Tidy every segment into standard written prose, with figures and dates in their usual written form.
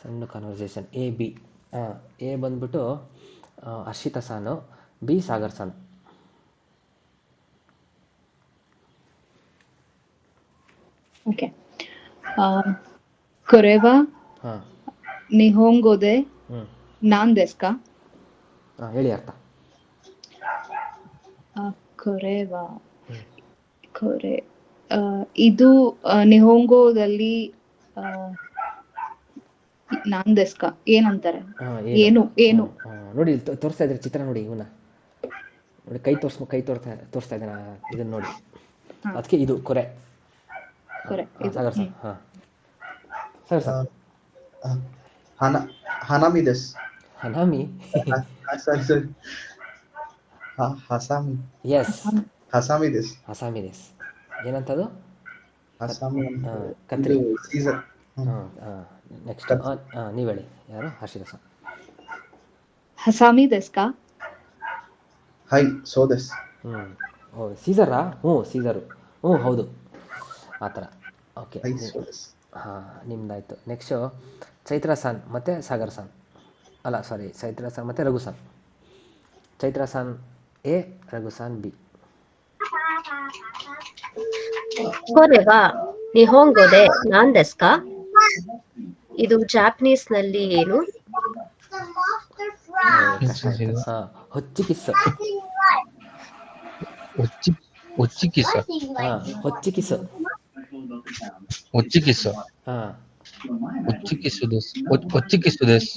ಸಣ್ಣ conversation A B. A ಬಂದ್ಬಿಟ್ಟು ಹರ್ಷಿತಾ ಸಾನು, B Sagar ಸಾನ್. Okay. ಕೊರೆವಾ ಹಾಂ ನಿಹೋಂಗೋದೆ ನಾನ್ ದೆಸ್ಕಾ? ಹೇಳಿ ಅರ್ಥ. ಕೊರೆವಾ ಕೊರೆ ಇದು ನಿಹೋಂಗೋದಲ್ಲಿ ನಾನ್ ದೆಸ್ಕಾ ಏನಂತಾರೆ? ಏನು ಏನು ನೋಡಿ ತೋರಿಸ್ತಾ ಇದ್ದಾರೆ ಚಿತ್ರ ನೋಡಿ, ಇವನ್ನ ನೋಡಿ, ಕೈ ತೋರಿಸ್ತಾ ಇದ್ದಾನೆ ಇದನ್ನ ನೋಡಿ, ಅದಕ್ಕೆ ಇದು ಕೊರೆ. ಸಾಗರ್ ಸರ್. ಹಾಂ ಸಾಗರ್ ಸರ್. ಹನಾಮಿ ದೆಸ್. ಹನಾಮಿ. ಹಸಾಮಿ. ಎಸ್, ಹಸಾಮಿ ದೆಸ್. ಹಸಾಮಿ ದೆಸ್. ಏನಂತದು? ಹಸಾಮಿ ಕತ್ರಿ. ಸೀಸರ್. ನೆಕ್ಸ್ಟ್ ನೀವು ಹೇಳಿ, ಯಾರು? ಹರ್ಷಿತಾ ಸರ್. ಹಸಾಮಿ ದೆಸ್ಕಾ? ಹೈ ಸೋ ದೆಸ್. ಓ ಸೀಸರಾ? ಸೀಸರು. ಹೌದು, ಆ ಥರ. ಓಕೆ, ಹಾಂ ನಿಮ್ದಾಯಿತು. ನೆಕ್ಸ್ಟು ಚೈತ್ರಾ ಸಾನ್ ಮತ್ತು ಸಾಗರ್ ಸಾನ್. ಅಲ್ಲ ಸಾರಿ, ಚೈತ್ರಾ ಸಾನ್ ಮತ್ತು ರಘು ಸಾನ್. ಚೈತ್ರಾ ಸಾನ್ ಎ, ರಘು ಸಾನ್ ಬಿ. ಕೊರೆವಾ ನಿಹೋಂಗೋದೆ ನಾನ್ ದೆಸ್ಕಾ? ಇದು ಜಾಪನೀಸ್ನಲ್ಲಿ ಏನು? ಹೊಚ್ಚಿಕಿಸ್. ಹೊಚ್ಚಿಕಿಸ್. ಹೊಚ್ಚಿಕಿಸ್. ಹೊಚ್ಚಿಕಿಸ್. ಹಾಂ ಹೊಚ್ಚಿಕಿಸು ದೆಸ್.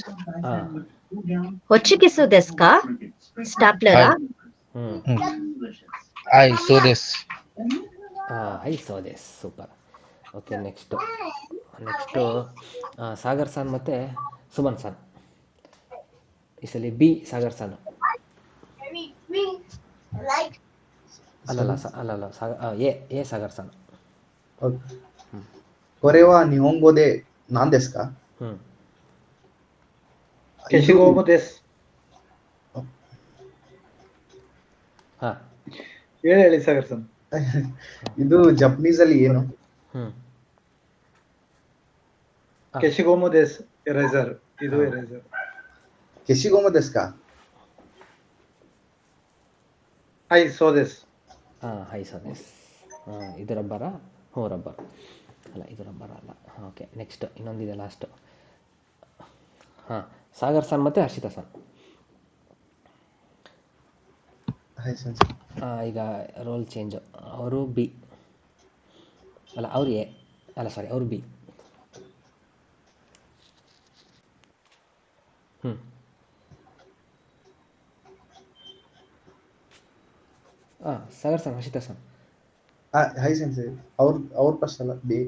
ಹೊಚ್ಚಿಕಿಸು ದೆಸ್ಕಾ? ಸ್ಟಾಪ್ಲರಾ? ಐ ಸೋ ದೆಸ್. ಐ ಸೋ ದೆಸ್. ಸೂಪರ್. ಓಕೆ, ನೆಕ್ಸ್ಟು ಸಾಗರ್ ಸಾನ್ ಮತ್ತು ಸುಮನ್ ಸಾನ್. ಈ ಸಲ ಬಿ ಸಾಗರ್ ಸಾನು. ಅಲ್ಲಲ್ಲ ಎ ಸಾಗರ್ ಸಾನು. ಕೊರೆವಾ ನಿಹೋಂಗೋದೆ ನಾನ್ ದೆಸ್ಕಾ? ಕೆಶಿಗೋಮು ದೆಸ್. ಹಾಂ ಹೇಳಿ ಸಾಗರ್ ಸರ್. ಇದು ಜಪನೀಸ್ ಅಲ್ಲಿ ಏನು? ಕೆಶಿಗೋಮು ದೆಸ್ ಎರೇಸರ್. ಇದು ಎರೇಸರ್. ಕೆಶಿಗೋಮು ದೆಸ್ಕಾ? ಹೈ ಸೋ ದೆಸ್. ಹೈ ಸೋ ದೆಸ್. ಇದು ರಬ್ಬರ? ರಬ್ಬರ್ ಅಲ್ಲ, ಇದು ರಬ್ಬರ್ ಅಲ್ಲ. ಓಕೆ, ನೆಕ್ಸ್ಟ್ ಇನ್ನೊಂದಿದೆ ಲಾಸ್ಟು. ಸಾಗರ್ ಸಾನ್ ಮತ್ತು ಹರ್ಷಿತಾ ಸಾನ್. ಈಗ ರೋಲ್ ಚೇಂಜು. ಅವರು ಬಿ, ಅಲ್ಲ ಅವ್ರು ಎ, ಅಲ್ಲ ಸಾರಿ ಅವರು ಬಿ. ಸಾಗರ್ ಸಾನ್, ಹರ್ಷಿತಾ ಸಾನ್. ಹೈ ಸೆನ್ಸೆ. ಅವ್ರ ಫಸ್ಟ್ ಅಲ್ಲ, ಬಿ.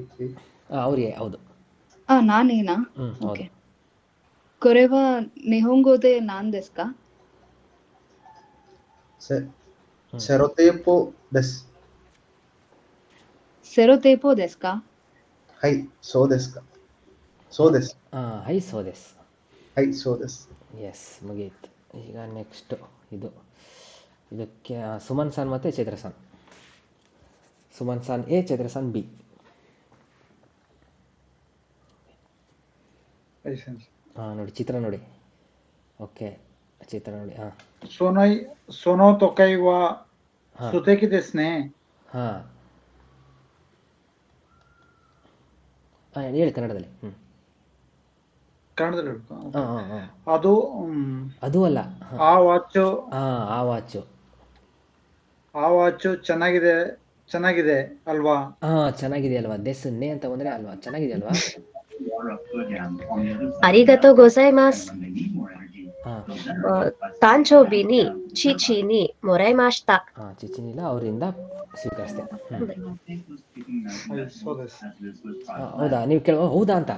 ಅವ್ರು ಎ, ಹೌದು. ನಾನೇನಾ? ಹೌದು. ಕೊರೆವಾ ನಿಹೋಂಗೋದೆ ನಾನ್ ದೆಸ್ಕಾ? ಸೆರೊತೇಪೋ ದೆಸ್. ಸೆರೊತೇಪೋ ದೆಸ್ಕಾ? ಹೈ ಸೋ ದೆಸ್ಕಾ? ಸೋ ದೆಸ್. ಹೈ ಸೋ ದೆಸ್. ಹೈ ಸೋ ದೆಸ್. ಎಸ್, ಮುಗೀತು. ಈಗ ನೆಕ್ಸ್ಟು ಇದಕ್ಕೆ ಸುಮನ್ ಸಾನ್ ಮತ್ತು ಚೈತ್ರಾ ಸಾನ್. ಸುಮನ್ ಸಾನ್ ಎ, ಚೈತ್ರಾ ಸಾನ್ ಬಿ. ನೋಡಿ ಚಿತ್ರ ನೋಡಿ. ಓಕೆ, ಚಿತ್ರ ನೋಡಿ. ಸೊನೋ ತೊಕೈ ವಾ ಸುತೆಕಿ ದೆಸ್ನೆ. ಹೇಳಿ ಕನ್ನಡದಲ್ಲಿ. ಕನ್ನಡದಲ್ಲಿ ಅದು ಅಲ್ಲ, ಆ ವಾಚು. ಆ ವಾಚು ಚೆನ್ನಾಗಿದೆ ಅಲ್ವಾ? ಚೆನ್ನಾಗಿದೆ ಅಲ್ವಾ? ದೆಸ್ನೆ ಅಂತ ಬಂದ್ರೆ ಅಲ್ವಾ ಚೆನ್ನಾಗಿದೆ ಅಲ್ವಾ? ಅರಿಗತೋ ಗೊಜೈಮಾಸ್. ತಾಂಚೋಬಿನಿ ಚಿಚಿನಿ ಮೊರೈಮಾಸ್ತಾ. ಚಿಚಿನಿಲ್ಲ, ಅವರಿಂದ ಸ್ವೀಕರಿಸಿದೆ. ಹೌದಾ? ನೀವು ಹೌದಾ ಅಂತ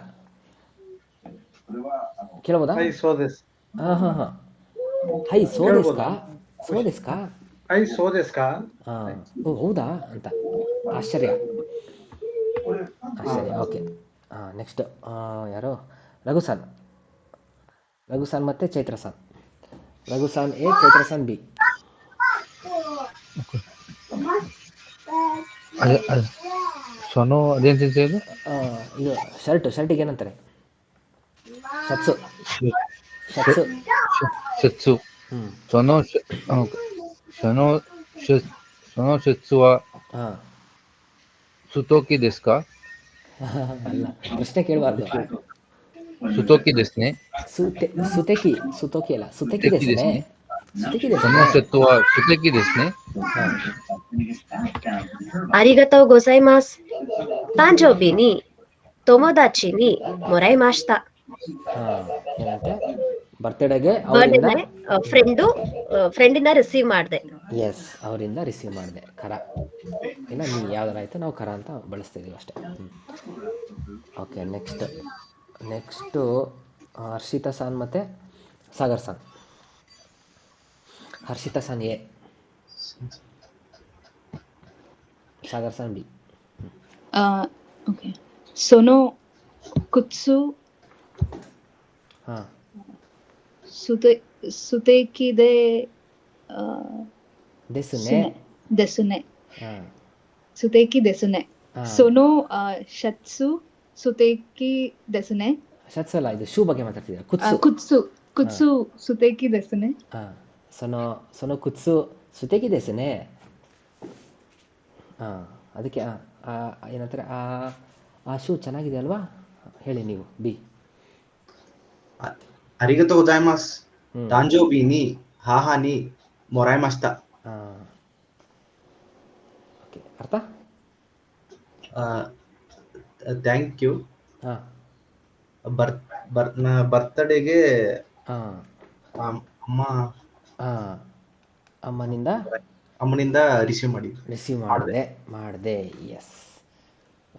ಕೇಳ್ಬೋದಾ? ಹೈ ಸೋ ದೆಸ್. ಹೈ ಸೋ ದೆಸ್ಕಾ? ಸೋ ದೆಸ್ಕಾ? ಹೈ ಸೋ ದೆಸ್ಕಾ? ಹೌದಾ ಅಂತ ಆಶ್ಚರ್ಯ. ಓಕೆ, ನೆಕ್ಸ್ಟ್ ಯಾರು? ರಘು ಸಾನ್ ಮತ್ತು ಚೈತ್ರಾ ಸಾನ್. ರಘು ಸಾನ್ ಎ, ಚೈತ್ರಾ ಸಾನ್ ಬಿ. ಸೊನೋ ಅದೇನು ಇದು? ಇದು ಶರ್ಟಿಗೆ ಏನಂತಾರೆ? ಶತ್ಸು ಶ- ಶತ್ಸು ಶತ್ಸು. うんそのし、あそのし、その節は ಹಾಂ ストキですか？ ಅಲ್ಲ ಪ್ರಶ್ನೆ ಕೇಳಬಾರ್ದು. ストキですね。 ಸುತಕಿ ಅಲ್ಲ 素 ಸುತಕಿ 敵で ದೆಸ್ನೆ すね。 ಸುತಕಿ そ ದೆಸ್ನೆ. の節は素敵ですね。 ಹಾಂ ありがとうございます。誕生日に友達にもらいました。 ಹಾಂ ಏನಂತೆ ಬರ್ತ್ಡೇಗೆ ಅವರಿಂದ ಬರ್ಡೇನೆ ಫ್ರೆಂಡಿಂದ ರಿಸೀವ್ ಮಾಡಿದೆ. ಎಸ್ ಅವರಿಂದ ರಿಸೀವ್ ಮಾಡಿದೆ ಕರ. ಇಲ್ಲ ನೀ ಯಾವ್ದಾರ ಆಯಿತು ನಾವು ಕರ ಅಂತ ಬಳಸ್ತಿದ್ದೀವಿ ಅಷ್ಟೇ. ಓಕೆ ನೆಕ್ಸ್ಟು ಹರ್ಷಿತಾ ಸಾನ್ ಮತ್ತು ಸಾಗರ್ ಸಾನ್. ಹರ್ಷಿತಾ ಸಾನ್ ಎ, ಸಾಗರ್ ಸಾನ್ ಬಿ. ಓಕೆ. ಸೊನೋ ಕುತ್ಸು ಹಾಂ ಸುತೇಕಿದೆ ದೆಸುನೆ. ದೆಸುನೆ. ಹಾಂ ಸುತೇಕಿ ದೆಸುನೆ. ಹಾಂ ಸೊನೋ ಶತ್ಸು ಸುತೇಕಿ ದೆಸುನೆ. ಶತ್ಸು ಅಲ್ಲ, ಇದು ಶೂ ಬಗ್ಗೆ ಮಾತಾಡ್ತಿದ್ದೀರಾ. ಕುತ್ಸು. ಕುತ್ಸು ಸುತೇಕಿ ದೆಸುನೆ. ಹಾಂ ಸೊನೋ ಕುತ್ಸು ಸುತೇಕಿ ದೆಸುನೆ. ಹಾಂ ಅದಕ್ಕೆ ಏನಂತಾರೆ ಆ ಶೂ ಚೆನ್ನಾಗಿದೆ ಅಲ್ವಾ? ಹೇಳಿ ನೀವು ಬಿ. ありがとうございます。 ಹ್ಞೂ 誕生日に母にもらいました。 ಹಾಂ ಓಕೆ ಅರ್ಥ. Thank you. ಹಾಂ ಬರ್ತ್ಡೇಗೆ ಹಾಂ ಅಮ್ಮ ಹಾಂ ಅಮ್ಮನಿಂದ ರಿಸೀವ್ ಮಾಡಿದೆ. ಎಸ್.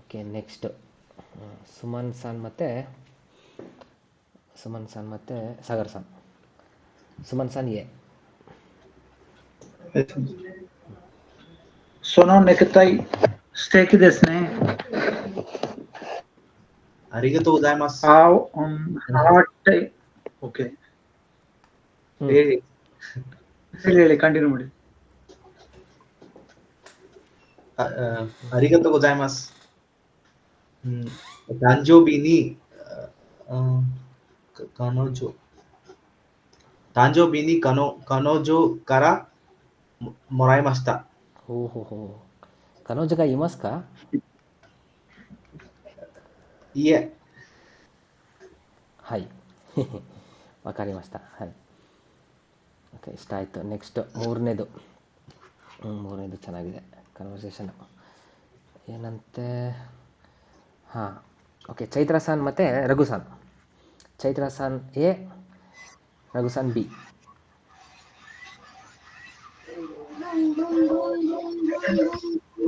ಓಕೆ ನೆಕ್ಸ್ಟ್ ಸುಮನ್ ಸಾನ್ ಮತ್ತು ಸಾಗರ್ ಸಾನ್. ಸುಮನ್ ಸಾನ್ ಎ. ಸೊನೋ ನೆಕ್ತಾಯ್ ಸ್ಟೇಕಿ ದೆಸ್ನೆ. ありがとうございます。 ಓಕೆ ಹ್ಞೂ ಹೇಳಿ ಕಂಟಿನ್ಯೂ ಮಾಡಿ. ありがとうございます。誕生日に彼女からもらいました。 ಓಹೋ ಕನೋಜ ಗ ಇಮಸ್ ಕಾ? いえ。 はいわかりました。はいಓಕೆ ಇಷ್ಟ ಆಯಿತು. ನೆಕ್ಸ್ಟ್ ಮೂರನೇದು ಚೆನ್ನಾಗಿದೆ ಕನ್ವರ್ಸೇಷನ್. ಏನಂತೆ ಹಾಂ ಓಕೆ ಚೈತ್ರಾ ಸಾನ್ ಮತ್ತು ರಘು ಸಾನ್. ಚೈತ್ರಾ ಸಾನ್ ಎ, ರಘು ಸಾನ್ ಬಿ.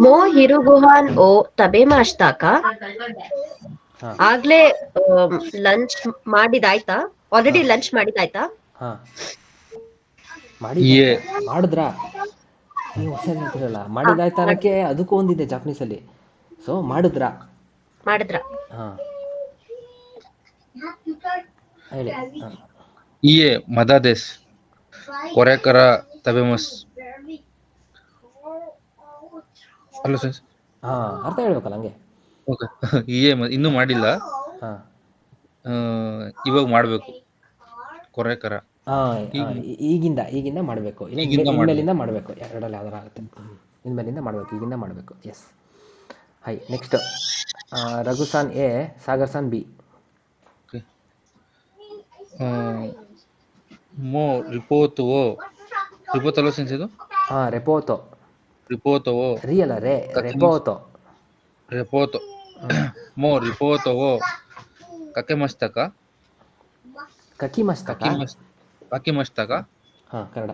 ಮೋ ಹಿರುಗುಹಾನ್ ಓ ತಬೆ ಮಾಷ್ತಾಕ. ಹಾಂ ಆಗ್ಲೇ ಲಂಚ್ ಮಾಡಿದಾಯ್ತಾ? ಆಲ್ರೆಡಿ ಲಂಚ್ ಮಾಡಿದಾಯ್ತಾ? ಹಾಂ ಇಯೆ. ಮಾಡಿದ್ರಾ? ನೀವು ಹೊಸ ಹೇಳ್ತಿರಲ್ಲ. ಮಾಡಿದಾಯ್ತಾ ಅನ್ನೋಕ್ಕೆ ಅದಕ್ಕೂ ಒಂದಿದೆ ಜಾಪನೀಸಲ್ಲಿ. ಸೊ ಮಾಡಿದ್ರಾ? ಹಾಂ ಹೇಳಿ. ಹಾಂ いえ、まだです。これから食べます。ಅಲ್ಲ ಸರ್. ಹಾಂ ಅರ್ಥ ಹೇಳ್ಬೇಕಲ್ಲ ಹಂಗೆ. ಓಕೆ. ಇನ್ನೂ ಮಾಡಿಲ್ಲ. ಹಾಂ ಇವಾಗ ಮಾಡಬೇಕು. ಕೊರೆಕರ. ಹಾಂ ಈಗಿಂದ ಮಾಡಬೇಕು. ಇಲ್ಲ ಇನ್ಮೇಲಿಂದ ಮಾಡಬೇಕು. ಎರಡರಲ್ಲಿ ಯಾವ್ದಾರ ಆಗುತ್ತೆ. ಇನ್ಮೇಲಿಂದ ಮಾಡಬೇಕು, ಈಗಿಂದ ಮಾಡಬೇಕು. ಎಸ್. ಹೈ ನೆಕ್ಸ್ಟ್ ರಘು ಸಾನ್ ಎ, ಸಾಗರ್ ಸಾನ್ ಬಿ. ಮೋ ರಿಪೋರ್ಟ್ ಅಲ್ಲ ಸೆನ್ಸ್ ಇದು? ಹಾಂ ರೆಪೋತೋ. ರೀ ಅಲ್ಲ ರೆಪೋತೋ. ಮೋ ರಿಪೋರ್ಟ್ ಕಕೆ ಮಸ್ತಕ. ಕಕಿ ಮಸ್ತಕ. ಹಾಂ ಕನ್ನಡ.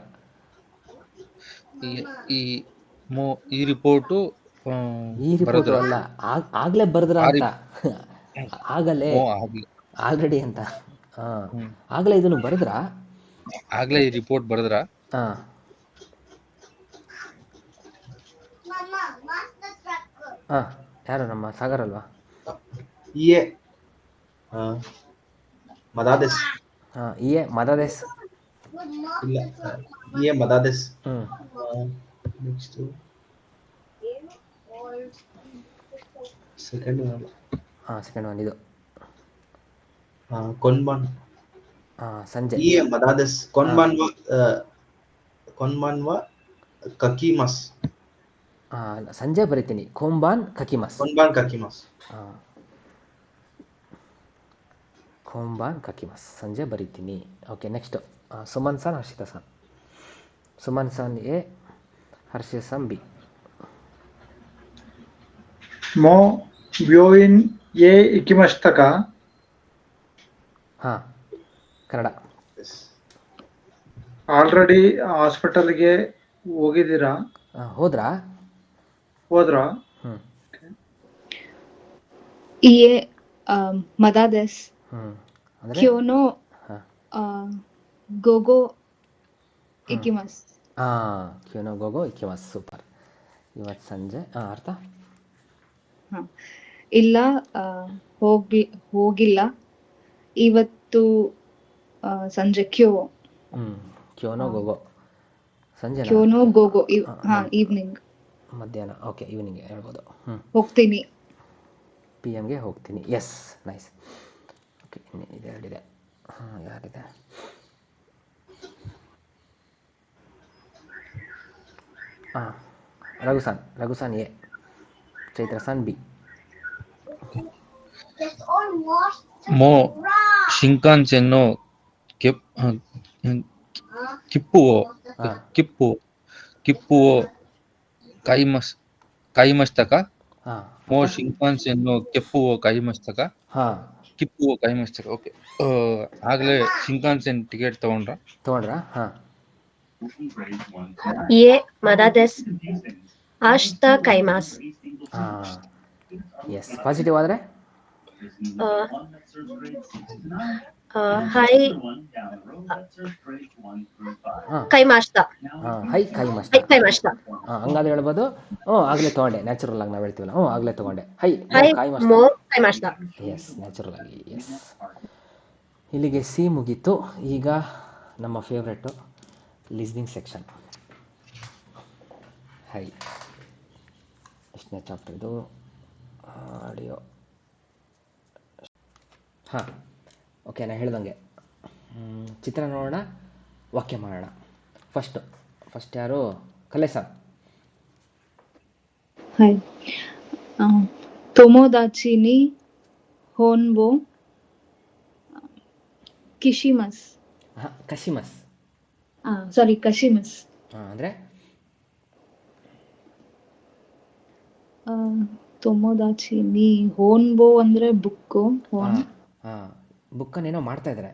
ಈ ರಿಪೋರ್ಟು ಅಲ್ಲ, ಆಗ್ಲೇ ಬರೆದ್ರ ಅಂತ. ಆಗಲೇ ಆಲ್ರೆಡಿ ಅಂತ. ಹಾಂ ಆಗಲೇ ಇದನ್ನು ಬರೆದ್ರಾ? ಆಗ್ಲೇ ಈ ರಿಪೋರ್ಟ್ ಬರೆದ್ರಾ? ಹಾಂ ಹಾಂ ಯಾರು ನಮ್ಮ ಸಾಗರ್ ಅಲ್ವಾ? ಇಯೆ ಮದಾದೆಸ್. ಹಾಂ ಇಯೆ ಮದಾದೆಸ್. ಇಲ್ಲ ಇಯೆ ಮದಾದೆಸ್. ನೆಕ್ಸ್ಟ್ ಸೆಕೆಂಡ್ ಒನ್ ಇದು. konban. ಸಂಜೆ. Iya, madades. Konban wa kakimas. ಸಂಜೆ ಬರಿತೀನಿ. ಕೋಂಬಾನ್ ಕಕಿಮಸ್. Konban kakimas. ಕೋಂಬಾನ್ ಕಕಿಮಸ್ ಸಂಜೆ ಬರಿತೀನಿ. ಓಕೆ, ನೆಕ್ಸ್ಟ್ ಸುಮನ್ ಸಾನ್, ಹರ್ಷಿತಾ ಸಾನ್. ಸುಮನ್ ಸಾನ್ ಎ, ಹರ್ಷಿತಾ ಸಾನ್ ಬಿ. ಮೋ ಬ್ಯೋಯಿನ್ ಎ ಇಕಿಮಸ್ತಕ. ಹಾಂ, ಕನ್ನಡ. ಆಲ್ರೆಡಿ ಹಾಸ್ಪಿಟಲ್ಗೆ ಹೋಗಿದ್ದೀರಾ? ಹೋದ್ರಾ? ಹ್ಞೂ ये मदादेस ಅಂದರೆ क्योनो ಹಾಂ गोगो इकिमस. ಕ್ಯೂನೋ ಗೋಗೋ ಇಕಿಮಸ್. ಸೂಪರ್. ಇವತ್ತು ಸಂಜೆ ಅರ್ಥ ಇಲ್ಲ ಹೋಗಿಲ್ಲ ಇವತ್ತು ಸಂಜೆ. ಕ್ಯೋನೋ ಗೋಗೋ ಸಂಜೆ. ಕ್ಯೋನೋ ಗೋಗೋ ಈವ್ನಿಂಗ್. ಮಧ್ಯಾಹ್ನ. ಓಕೆ, ಈವ್ನಿಂಗ್ ಹೇಳ್ಬೋದು. ಹೋಗ್ತೀನಿ. PM ಗೆ ಹೋಗ್ತೀನಿ. S, nice. ಓಕೆ, ಇದು ಎರಡಿದೆ. ಯಾರಿದೆ? ರಘುಸಾನ್ ಎ, ಚೈತ್ರ ಸಾನ್ ಬಿ. ಮೋ ಶಿಂಕಾನ್ಸೆನ್ ನೋ ಕಿಪ್ಪು ಕೈಮಸ್ತಕ. ಮೋ ಶಿಂಕಾನ್ಸೆನ್ ನೋ ಕೈಮಸ್ತಕ. ಓಕೆ. ಆಗ್ಲೇ ಶಿಂಕಾನ್ಸೆನ್ ಟಿಕೆಟ್ ತಗೊಂಡ್ರಾ? ಎ ಮದಾದೆಸ್ ಆಶ್ತಾ ಕೈಮಾಸ್. ಎಸ್, ಪಾಸಿಟಿವ್ ಆದರೆ ಹೈ ಕೈಮಾಶ್ತಾ. ಹೈ ಕೈಮಸ್ತ. ಹಂಗಾದ್ರೆ ಹೇಳ್ಬೋದು ಆಗಲೇ ತೊಗೊಂಡೆ. ನ್ಯಾಚುರಲ್ ಆಗಿ ನಾವು ಹೇಳ್ತೀವಲ್ಲ, ಆಗಲೇ ತೊಗೊಂಡೆ. ಹೈ ಕೈಮಾಶ್ತಾ. ಎಸ್, ನ್ಯಾಚುರಲ್ ಆಗಿ. ಎಸ್. ಇಲ್ಲಿಗೆ ಸಿ ಮುಗೀತು. ಈಗ ನಮ್ಮ ಫೇವ್ರೆಟು ಲಿಸ್ನಿಂಗ್ ಸೆಕ್ಷನ್. ಹೈ, ಎಷ್ಟನೇ ಚಾಪ್ಟರ್ ಇದು? ಆಡಿಯೋ. ಹಾಂ, ಓಕೆ, ನಾನು ಹೇಳ್ದಂಗೆ ಚಿತ್ರ ನೋಡೋಣ, ವಾಕ್ಯ ಮಾಡೋಣ. ಫಸ್ಟ್ ಯಾರು? ಕಲೇಸನ್. ಹಾಯ್. ತೊಮೊದಾಚಿ ನಿ ಹೋನ್ಬೋ ಕಿಶಿಮಸ್. ಕಶಿಮಸ್. ಸಾರಿ, ಕಶಿಮಸ್. ಅಂದರೆ ತೊಮೊದಾಚಿ ನಿ ಹೋನ್ಬೋ ಅಂದರೆ ಬುಕ್ಕು. ಬುಕ್ಕನ್ನೇನೋ ಮಾಡ್ತಾ ಇದ್ದಾರೆ.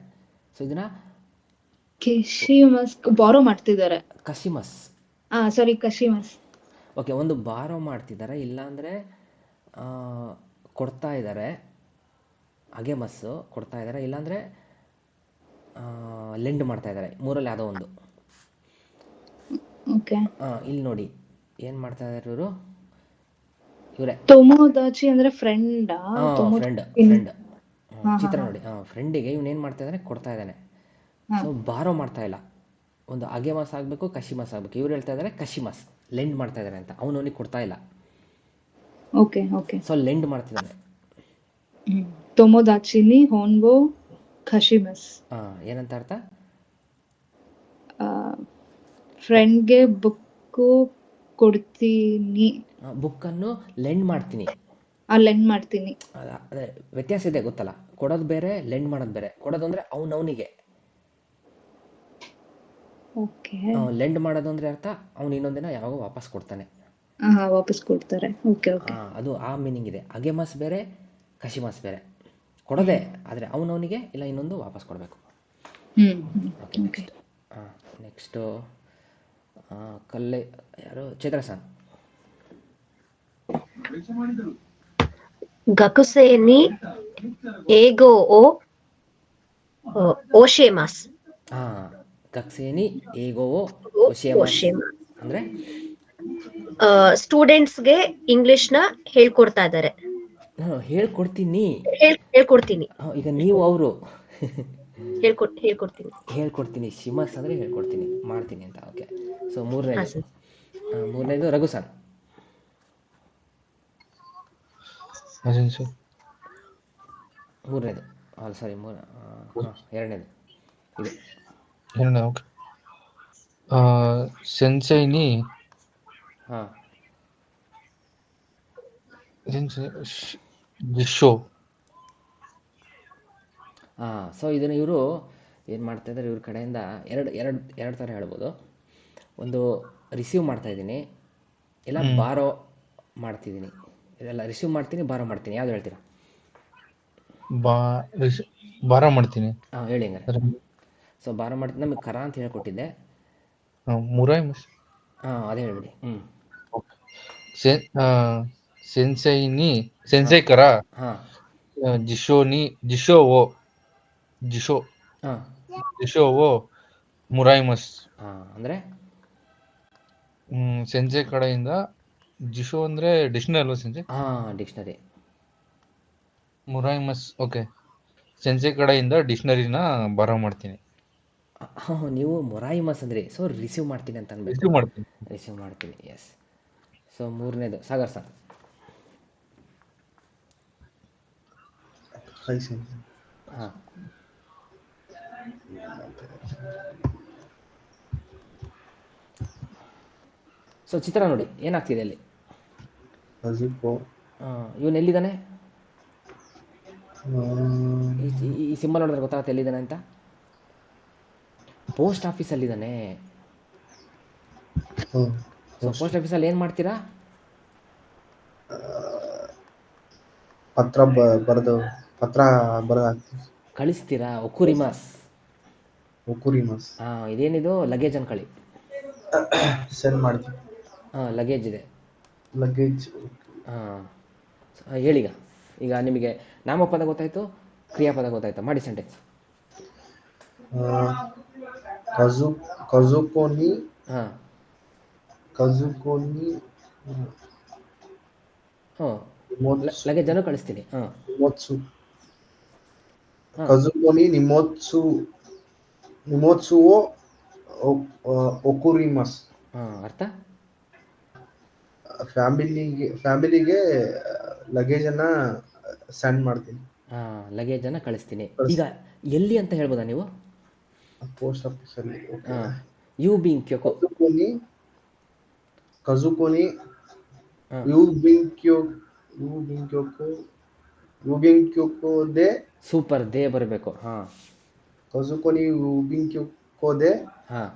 ಸೊ ಇದನ್ನ ಕಿಶಿಮಸ್ ಬಾರೋ ಮಾಡ್ತಿದ್ದಾರೆ. ಕಶಿಮಸ್. ಸಾರಿ, ಕಶಿಮಸ್. ಓಕೆ, ಒಂದು ಬಾರೋ ಮಾಡ್ತಿದ್ದಾರೆ, ಇಲ್ಲಾಂದರೆ ಕೊಡ್ತಾ ಇದ್ದಾರೆ. ಅಗೆಮಸ್ಸು ಕೊಡ್ತಾ ಇದ್ದಾರೆ, ಇಲ್ಲಾಂದರೆ ಲೆಂಡ್ ಮಾಡ್ತಾ ಇದ್ದಾರೆ. ಮೂರಲ್ಲಿ ಯಾವುದೋ ಒಂದು. ಓಕೆ, ಇಲ್ಲಿ ನೋಡಿ ಏನು ಮಾಡ್ತಾ ಇದ್ದಾರೆ ಇವರು. ಇವರೇ ತೊಮೊದಾಚಿ ಅಂದರೆ ಫ್ರೆಂಡಾ? ಫ್ರೆಂಡ್. ಚಿತ್ರ ನೋಡಿ, ಫ್ರೆಂಡಿಗೆ ಇವನು ಏನು ಮಾಡ್ತಾ ಇದ್ದಾನೆ? ಕೊಡ್ತಾ ಇದ್ದಾನೆ. ಸೊ ಬಾರೋ ಮಾಡ್ತಾ ಇಲ್ಲ. ಒಂದು ಅಗೆಮಸ್ ಆಗಬೇಕು, ಕಶಿಮಸ್ ಆಗಬೇಕು. ಇವ್ರು ಹೇಳ್ತಾ ಇದ್ದಾರೆ ಕಶಿಮಸ್, ಲೆಂಡ್ ಮಾಡ್ತಾ ಇದ್ದಾರೆ ಅಂತ. ಅವನಿಗೆ ಕೊಡ್ತಾ ಇಲ್ಲ. ಓಕೆ, ಸೊ ಲೆಂಡ್ ಮಾಡ್ತಿದ್ದಾನೆ. ತೊಮೊದಾಚಿ ನಿ ಹೋನ್ಬೋ ಕಶಿಮಸ್. ಏನಂತ ಅರ್ಥ? ಫ್ರೆಂಡ್ಗೆ ಬುಕ್ಕು ಕೊಡ್ತೀನಿ. ಬುಕ್ಕನ್ನು ಲೆಂಡ್ ಮಾಡ್ತೀನಿ. ಲೆಂಡ್ ಮಾಡ್ತೀನಿ. ಅದೇ ವ್ಯತ್ಯಾಸ ಇದೆ, ಗೊತ್ತಲ್ಲ? ಕೊಡೋದು ಬೇರೆ, ಲೆಂಡ್ ಮಾಡೋದು ಬೇರೆ. ಕೊಡೋದು ಅಂದರೆ ಅವನಿಗೆ, ಓಕೆ. ಲೆಂಡ್ ಮಾಡೋದು ಅಂದರೆ ಅರ್ಥ ಅವ್ನು ಇನ್ನೊಂದಿನ ಯಾವಾಗ ವಾಪಸ್ ಕೊಡ್ತಾನೆ. ವಾಪಸ್ ಕೊಡ್ತಾರೆ. ಓಕೆ, ಅದು ಆ ಮೀನಿಂಗ್ ಇದೆ. ಅಗೆಮಸ್ ಬೇರೆ, ಕಶಿಮಸ್ ಬೇರೆ. ಕೊಡೋದೆ, ಆದರೆ ಅವನಿಗೆ ಇಲ್ಲ ಇನ್ನೊಂದು ವಾಪಸ್ ಕೊಡಬೇಕು. ಓಕೆ, ನೆಕ್ಸ್ಟು ಯಾರು? ಚೈತ್ರಸಾನ್. ಗಕುಸೆನಿ ಏಗೋ ಓಶೇಮಾಸ್. ಗಕ್ಸೇನಿ ಏಗೋವೋ ಓಶೇಮಾಸ್ ಅಂದ್ರೆ ಸ್ಟೂಡೆಂಟ್ಸ್ಗೆ ಇಂಗ್ಲಿಷ್ನ ಹೇಳ್ಕೊಡ್ತಾ ಇದ್ದಾರೆ. ಹೇಳ್ಕೊಡ್ತೀನಿ. ಈಗ ನೀವು ಅವರು ಹೇಳ್ಕೊಡ್ತೀನಿ. ಶಿಮಸ್ ಅಂದ್ರೆ ಹೇಳ್ಕೊಡ್ತೀನಿ, ಮಾಡ್ತೀನಿ ಅಂತ. ಓಕೆ, ಸೊ ಮೂರನೇದು ರಘುಸಾನ್. ಮೂರನೇದು ಸಾರಿ ಎರಡನೇದು ಇದು. ಎರಡನೇ ಓಕೆ. ಸೆನ್ಸೈ ನಿ ಹಾಂ ಜಿಶೋ. ಹಾಂ, ಸೊ ಇದನ್ನು ಇವರು ಏನು ಮಾಡ್ತಾಯಿದ್ದಾರೆ, ಇವ್ರ ಕಡೆಯಿಂದ ಎರಡು ಥರ ಹೇಳ್ಬೋದು. ಒಂದು ರಿಸೀವ್ ಮಾಡ್ತಾಯಿದ್ದೀನಿ, ಇಲ್ಲ ಬಾರೋ ಮಾಡ್ತಿದ್ದೀನಿ. ಇದೆಲ್ಲ ರಿಸೀವ್ ಮಾಡ್ತೀನಿ, ಬಾರೋ ಮಾಡ್ತೀನಿ, ಯಾವ್ದು ಹೇಳ್ತೀರಾ? ಬಾರ ಮಾಡ್ತೀನಿ. ಹಾಂ ಹೇಳಿ ಹಂಗಾರೆ. ಸೊ ಬಾರೋ ಮಾಡ್ತೀನಿ, ನಮಗೆ ಕರ ಅಂತ ಹೇಳ್ಕೊಟ್ಟಿದ್ದೆ. ಮುರಾಯ್ ಮಸ್. ಹಾಂ ಅದೇ ಹೇಳ್ಬಿಡಿ. ಸೆನ್ಸೈ ಕರ ಹಾಂ ಜಿಶೋ ಹಾಂ ಮುರಾಯ್ ಮಸ್. ಹಾಂ ಅಂದರೆ ಸೆನ್ಸೈ ಕಡೆಯಿಂದ ಜಿಶೋ ಅಂದ್ರೆ ಡಿಕ್ಷನರಿ ಅಲ್ವಾ ಸೆನ್ಸೈ? ಹಾಂ ಡಿಕ್ಷನರಿ. ಮುರಾಯ್ ಮಸ್ ಓಕೆ. ಸೆನ್ಸೈ ಕಡೆಯಿಂದ ಡಿಕ್ಷನರಿನ ಬರೋ ಮಾಡ್ತೀನಿ. ಹಾಂ ನೀವು ಮೊರಾಯಿ ಮಸ್ ಅಂದ್ರಿ, ಸೊ ರಿಸೀವ್ ಮಾಡ್ತೀನಿ ಅಂತ ಅನ್ಬೇಕು. ರಿಸೀವ್ ಮಾಡ್ತೀನಿ, ಎಸ್. ಸೊ ಮೂರನೇದು ಸಾಗರ್ ಸರ್. ಹಾಂ ಸೊ ಚಿತ್ರ ನೋಡಿ ಏನಾಗ್ತಿದೆ ಅಲ್ಲಿ. ಇವನು ಎಲ್ಲಿದ್ದಾನೆ? ಈ ಸಿಂಬಲ್ ನೋಡಿದ್ರೆ ಗೊತ್ತಾಗುತ್ತೆ ಎಲ್ಲಿದ್ದಾನೆ ಅಂತ. ಪೋಸ್ಟ್ ಆಫೀಸಲ್ಲಿದ್ದಾನೆ. ಸೊ ಪೋಸ್ಟ್ ಆಫೀಸಲ್ಲಿ ಏನು ಮಾಡ್ತೀರಾ? ಪತ್ರ ಬರೆದು ಕಳಿಸ್ತೀರಾ? ಒಕುರಿಮಾಸ್. ಹಾಂ ಇದೇನಿದು? ಲಗೇಜ್ ಅನ್ಕೊಳ್ಳಿ. ಸೆಂಡ್ ಮಾಡ್ತೀವಿ. ಹಾಂ ಲಗೇಜ್ ಇದೆ. ಲಗೇಜ್. ಹಾಂ ಹೇಳೀಗ. ಈಗ ನಿಮಗೆ ನಾಮಪದ ಗೊತ್ತಾಯಿತು, ಕ್ರಿಯಾಪದ ಗೊತ್ತಾಯ್ತು, ಮಾಡಿ ಸೆಂಟೆನ್ಸ್. ಕಜುಕೋನಿ ಹಾಂ ಲಗೇಜನ್ನು ಕಳಿಸ್ತೀನಿ. ಹಾಂ ಕಜುಕೋನಿ ನಿಮೋತ್ಸುವೋ ಒಕುರಿಮಸ್. ಹಾಂ ಅರ್ಥ? ಫ್ಯಾಮಿಲಿಗೆ ಲಗೇಜನ್ನು ಸೆಂಡ್ ಮಾಡ್ತೀನಿ. ಹಾಂ ಲಗೇಜನ್ನು ಕಳಿಸ್ತೀನಿ. ಈಗ ಎಲ್ಲಿ ಅಂತ ಹೇಳ್ಬೋದಾ ನೀವು? ಪೋಸ್ಟ್ ಆಫೀಸಲ್ಲಿ. ಹಾಂ ಯು ಬಿಂಗ್ ಕ್ಯೋಕೋ. ಕಜುಕೋನಿ ಯುಬಿಂಕ್ಯೋಕೋ ದೆ. ಸೂಪರ್, ದೇ ಬರಬೇಕು. ಹಾಂ ಕಜುಕೋನಿ ಯುಬಿಂಕ್ಯೋಕೋ ದೆ ಹಾಂ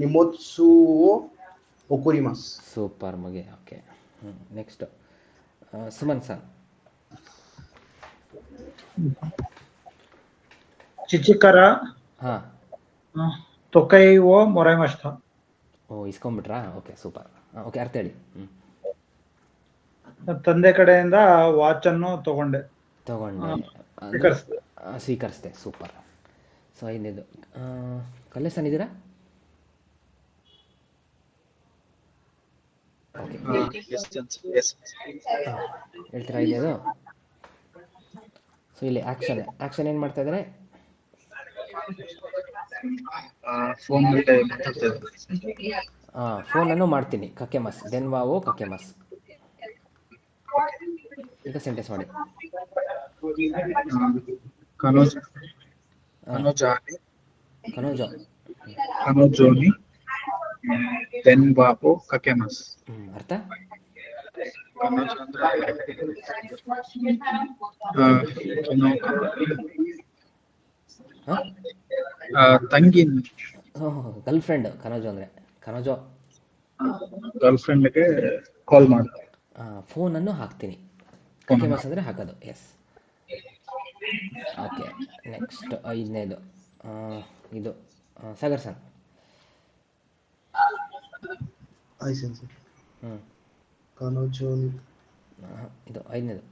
ನಿಮೋತ್ಸುವೋ ಒಕುರಿಮಸ್. ಸೂಪರ್ ಮಗೆ. ಓಕೆ. Next Suman sir. ಚಿಚಿಕರ ಹಾಂ ತೊಕೈ ಓ ಮೊರೈಮಸ್ತ. ಓ ಇಸ್ಕೊಂಬಿಟ್ರಾ? Okay super. ಓಕೆ ಅರ್ಥ ಹೇಳಿ. ತಂದೆ ಕಡೆಯಿಂದ ವಾಚನ್ನು ತಗೊಂಡೆ. ಸ್ವೀಕರಿಸಿದೆ. ಸೂಪರ್. ಸೊ ಐದನೇದು ಕಲ್ಲೇಸನ್ ಇದ್ದೀರಾ? ಓಕೆ ಹೇಳ್ತೀರಾ ಐದನೇದು? ಸೊ ಇಲ್ಲಿ ಆ್ಯಕ್ಷನ್ ಏನು ಮಾಡ್ತಾ ಇದ್ದಾರೆ? ಫೋನನ್ನು ಮಾಡ್ತೀನಿ, ಕಕ್ಕೆ ಮಸ್. ದೆನ್ವಾವೋ ಕಕ್ಕೆ ಮಸ್. ಈಗ ಸೆಂಟೆನ್ಸ್ ಮಾಡಿ. ಕನೋಜೋನಿ ದೆನ್ವಾವೋ ಕಕ್ಕೆ ಮಸ್. ಅರ್ಥ? ತಂಗಿ ಗರ್ಲ್ ಫ್ರೆಂಡ್. ಕನೋಜೋ ಅಂದರೆ ಕನೋಜೋ ಗರ್ಲ್ ಫ್ರೆಂಡ್ಗೆ ಕಾಲ್ ಮಾಡ್ತಾರೆ. ಫೋನನ್ನು ಹಾಕ್ತೀನಿ, ಕಕ್ಕೆ ಮಸ್ ಅಂದರೆ ಹಾಕೋದು. ಎಸ್. ಓಕೆ ನೆಕ್ಸ್ಟ್ ಐದನೇದು ಇದು ಸಾಗರ್ ಸರ್. ಇದು ಐದನೇದು.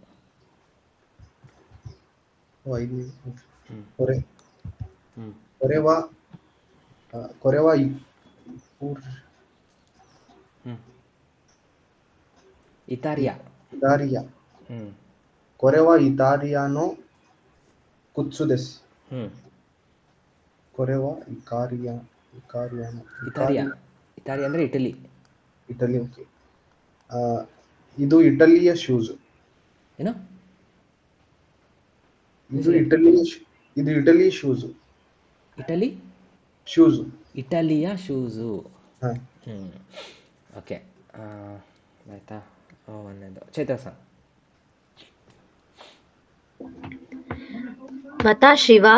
ಇತಾರಿಯಾ. ಕೊರೆವಾ ಇತಾರಿಯಾನೋ ಕುತ್ಸು ದೆಸ್. ಕೊರೆವಾ ಇತಾರಿಯಾ ಅಂದರೆ ಇಟಲಿ. ಓಕೆ. ಇದು ಇಟಲಿಯ ಶೂಸ್. ಏನು ಇದು ಇಟಲಿ ಶೂಸ್. Italy shoes. ಇಟಲಿಯ ಶೂಸು. ಹಾಂ. ಓಕೆ ಆಯಿತಾ. ಒಂದೇದು ಚೈತ್ರ ಸರ್. ವತಾಶಿ ವ